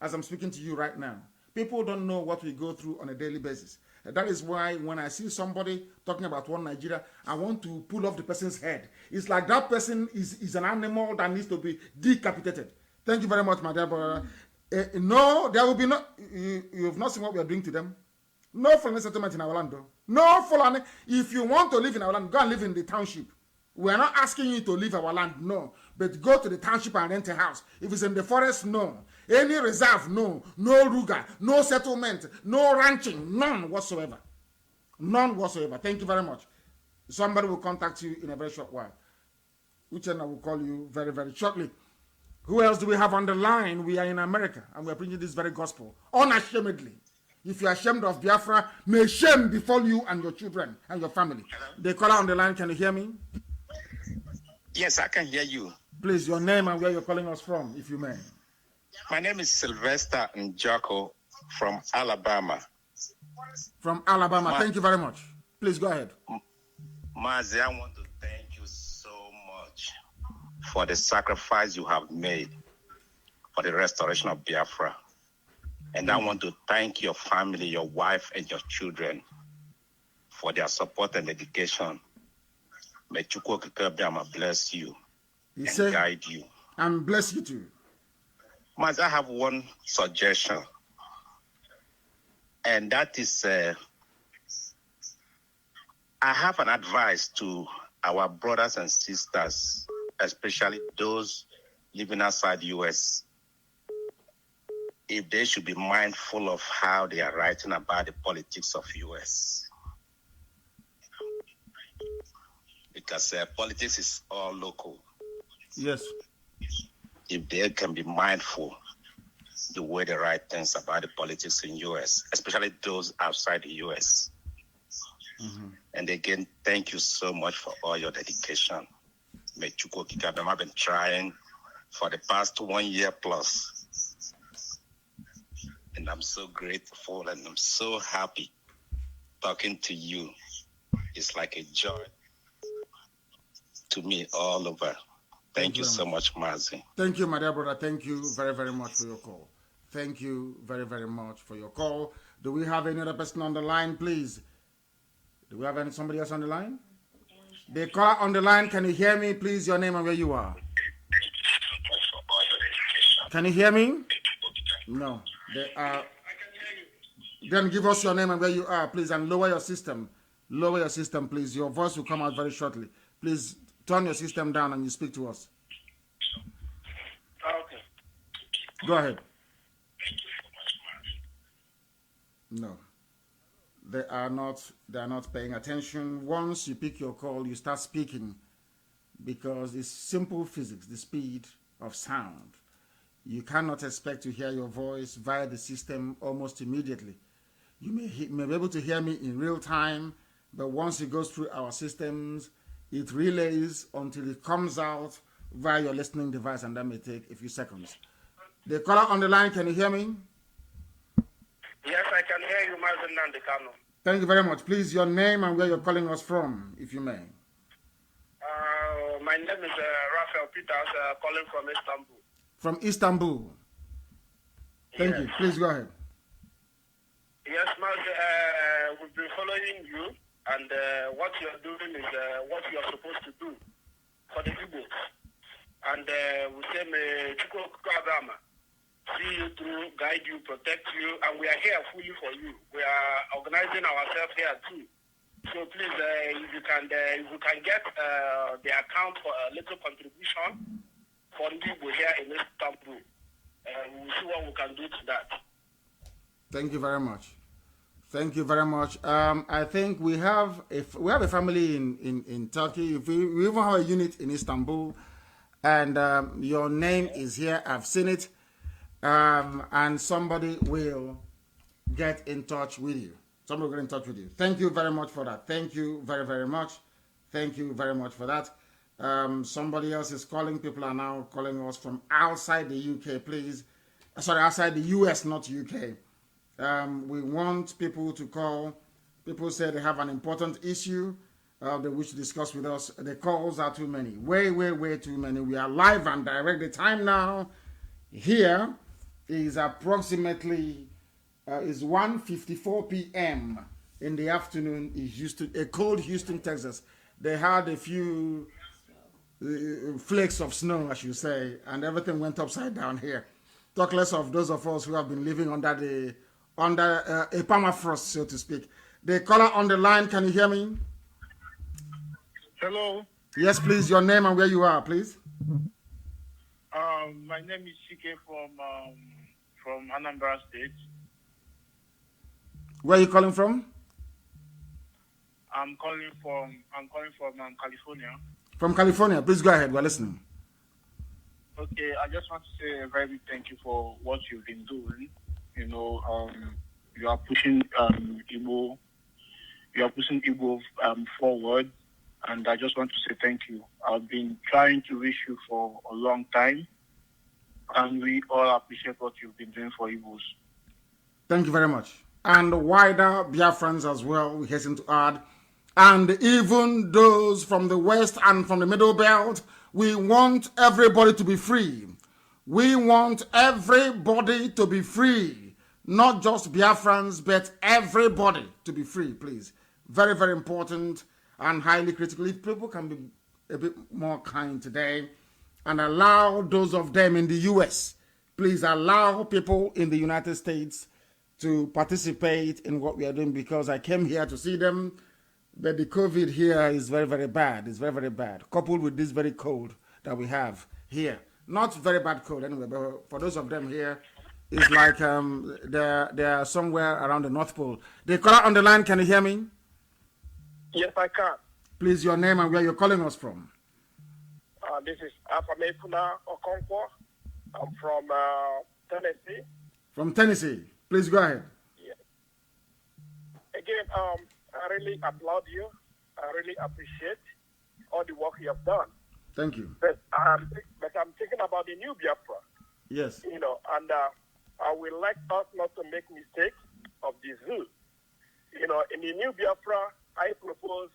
as I'm speaking to you right now. People don't know what we go through on a daily basis. That is why when I see somebody talking about one Nigeria, I want to pull off the person's head. It's like that person is an animal that needs to be decapitated. Thank you very much, my dear brother. No, there will be no... You have not seen what we are doing to them. No Fulani settlement in our land, though. No Fulani. If you want to live in our land, go and live in the township. We are not asking you to leave our land, no. But go to the township and rent a house. If it's in the forest, no. Any reserve, no. No Ruga, no settlement, no ranching, none whatsoever. None whatsoever. Thank you very much. Somebody will contact you in a very short while. Uchenna will call you very, very shortly. Who else do we have on the line? We are in America, and we are preaching this very gospel, unashamedly. If you are ashamed of Biafra, may shame befall you and your children and your family. The caller on the line, can you hear me? Yes, I can hear you. Please, your name and where you're calling us from, if you may. My name is Sylvester Njako from Alabama. From Alabama. Thank you very much. Please go ahead. Mazi, I want to thank you so much for the sacrifice you have made for the restoration of Biafra. And I want to thank your family, your wife, and your children for their support and dedication. May Chukwu Okike bless you and guide you. And bless you too. Mazi, I have one suggestion. And that is, I have an advice to our brothers and sisters, especially those living outside the U.S., if they should be mindful of how they are writing about the politics of U.S. Because politics is all local. Yes. If they can be mindful the way they write things about the politics in U.S., especially those outside the U.S. Mm-hmm. And again, thank you so much for all your dedication. May Chukwu Okike, I've been trying for the past 1 year plus. And I'm so grateful and I'm so happy talking to you. It's like a joy to me all over. Thank you so much, Mazi. Thank you, my dear brother. Thank you very, very much for your call. Thank you very, very much for your call. Do we have any other person on the line, please? Do we have somebody else on the line? The caller on the line, can you hear me, please? Your name and where you are. Can you hear me? No. Then give us your name and where you are, please, and lower your system. Lower your system, please. Your voice will come out very shortly. Please turn your system down and you speak to us. Okay. Go ahead. No. They are not paying attention. Once you pick your call, you start speaking because it's simple physics, the speed of sound. You cannot expect to hear your voice via the system almost immediately. You may be able to hear me in real time, but once it goes through our systems, it relays until it comes out via your listening device, and that may take a few seconds. The caller on the line, can you hear me? Yes, I can hear you, Mazi Nnamdi. Thank you very much. Please, your name and where you're calling us from, if you may. My name is Raphael Peters, calling from Istanbul. From Istanbul. Thank you. Please go ahead. Yes, Mazi, we've been following you, and what you're doing is what you're supposed to do for the Igbo. And we say, may Chukwu Okike see you through, guide you, protect you, and we are here fully for you. We are organizing ourselves here too. So please, if you can get the account for a little contribution for people here in Istanbul, we'll see what we can do to that. Thank you very much. Thank you very much. I think we have a family in Turkey. We even have a unit in Istanbul, and your name is here. I've seen it. And somebody will get in touch with you. Somebody will get in touch with you. Thank you very much for that. Thank you very, very much. Thank you very much for that. Somebody else is calling. People are now calling us from outside the UK, please. Sorry, outside the US, not UK. We want people to call. People say they have an important issue they wish to discuss with us. The calls are too many. Way, way, way too many. We are live and direct. The time now here is approximately is 1:54 p.m. in the afternoon in Houston, a cold Houston, Texas. They had a few flakes of snow, I should say, and everything went upside down here. Talk less of those of us who have been living under a permafrost, so to speak. The caller on the line, can you hear me? Hello. Yes, please. Your name and where you are, please. My name is Chike from Anambra State. Where are you calling from? I'm calling from California. From California. Please go ahead. We're listening. Okay, I just want to say a very big thank you for what you've been doing. You know, you are pushing Igbo. You are pushing Igbo forward, and I just want to say thank you. I've been trying to reach you for a long time, and we all appreciate what you've been doing for Igbos. Thank you very much. And wider Biafrans as well, we hasten to add. And even those from the West and from the Middle Belt, We want everybody to be free. We want everybody to be free. Not just Biafrans, but everybody to be free, please. Very, very important and highly critical. If people can be a bit more kind today and allow those of them in the US, please allow people in the United States to participate in what we are doing, because I came here to see them, but the COVID here is very, very bad. It's very, very bad, coupled with this very cold that we have here. Not very bad cold anyway, but for those of them here, it's like they're somewhere around the North Pole. The caller on the line, can you hear me? Yes, I can. Please, your name and where you're calling us from. This is Afamefuna Okonkwo. I'm from Tennessee. From Tennessee. Please go ahead. Yeah. Again, I really applaud you. I really appreciate all the work you have done. Thank you. But I'm thinking about the new Biafra. Yes. You know, and I would like us not to make mistakes of the zoo. You know, in the new Biafra, I propose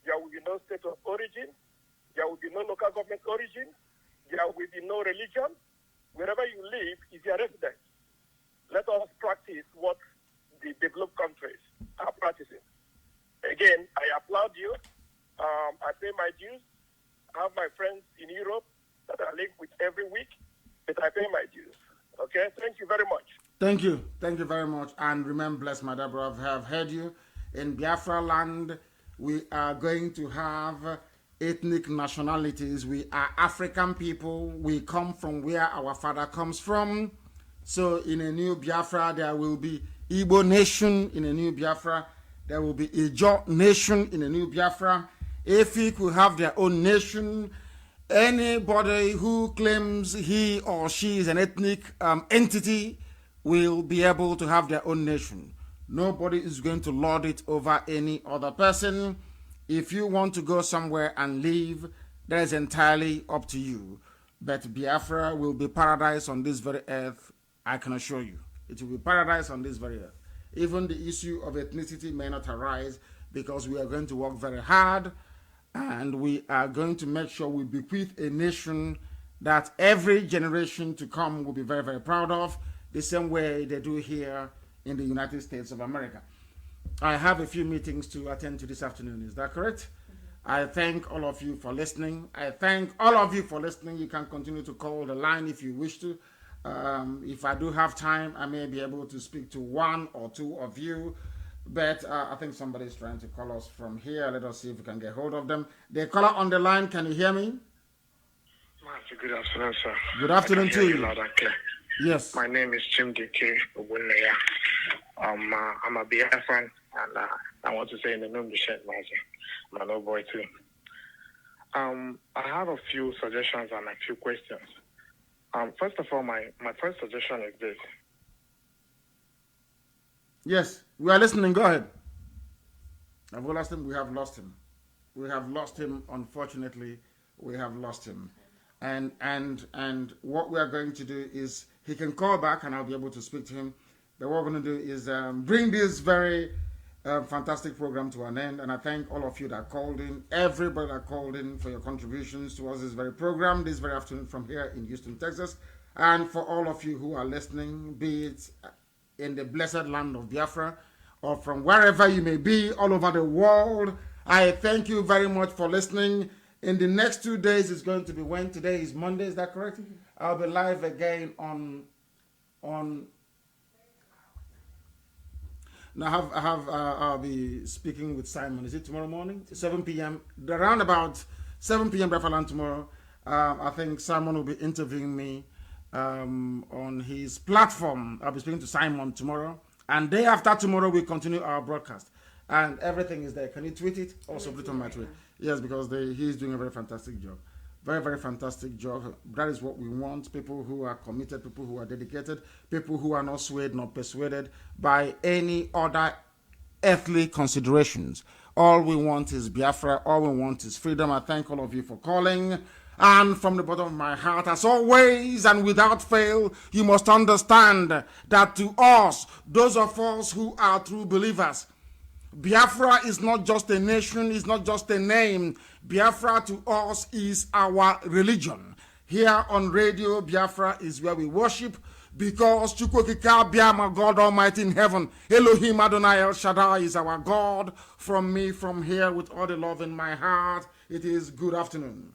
there will be no state of origin, there will be no local government origin, there will be no religion. Wherever you live is your residence. Let us practice what the developed countries are practicing. Again, I applaud you. I pay my dues. I have my friends in Europe that I live with every week, but I pay my dues. Okay? Thank you very much. Thank you. Thank you very much. And remain blessed, my dear brother. I have heard you. In Biafra land, we are going to have ethnic nationalities. We are African people. We come from where our father comes from. So in a new Biafra, there will be Igbo nation in a new Biafra. There will be Ijo nation in a new Biafra. Efik will have their own nation. Anybody who claims he or she is an ethnic entity will be able to have their own nation. Nobody is going to lord it over any other person. If you want to go somewhere and live, that is entirely up to you. But Biafra will be paradise on this very earth, I can assure you. It will be paradise on this very earth. Even the issue of ethnicity may not arise, because we are going to work very hard, and we are going to make sure we bequeath a nation that every generation to come will be very, very proud of, the same way they do here in the United States of America. I have a few meetings to attend to this afternoon. Is that correct? I thank all of you for listening. I thank all of you for listening. You can continue to call the line if you wish to. If I do have time, I may be able to speak to one or two of you. But I think somebody is trying to call us from here. Let us see if we can get hold of them. The caller on the line, can you hear me? Good afternoon, sir. Good afternoon to you. Loud and clear. Yes. My name is Chimdike Ogunleya. I'm a Biafran, and I want to say in the name of the shed, Mazi. I'm an old boy too. I have a few suggestions and a few questions. First of all, my first suggestion is this. Yes, we are listening. Go ahead. Have we lost him? We have lost him. We have lost him. Unfortunately, we have lost him. And what we are going to do is he can call back and I'll be able to speak to him. But what we're going to do is bring this very fantastic program to an end. And I thank all of you that called in, everybody that called in for your contributions towards this very program, this very afternoon from here in Houston, Texas. And for all of you who are listening, be it in the blessed land of Biafra or from wherever you may be all over the world, I thank you very much for listening. In the next 2 days, it's going to be when? Today is Monday, is that correct? Mm-hmm. I'll be live again on now I'll be speaking with Simon. Is it tomorrow morning? 7 p.m. Around about 7 p.m. Biafra tomorrow. I think Simon will be interviewing me on his platform. I'll be speaking to Simon tomorrow. And day after tomorrow, we continue our broadcast. And everything is there. Can you tweet it? Also put it on my tweet. Yes, because he's doing a very fantastic job. Very, very fantastic job. That is what we want. People who are committed, people who are dedicated, people who are not swayed, not persuaded by any other earthly considerations. All we want is Biafra. All we want is freedom. I thank all of you for calling. And from the bottom of my heart, as always and without fail, you must understand that to us, those of us who are true believers, Biafra is not just a nation, it's not just a name. Biafra to us is our religion. Here on Radio Biafra is where we worship, because Chukwokika Biama, God Almighty in heaven, Elohim Adonai El Shaddai is our God. From me, from here, with all the love in my heart, it is good afternoon.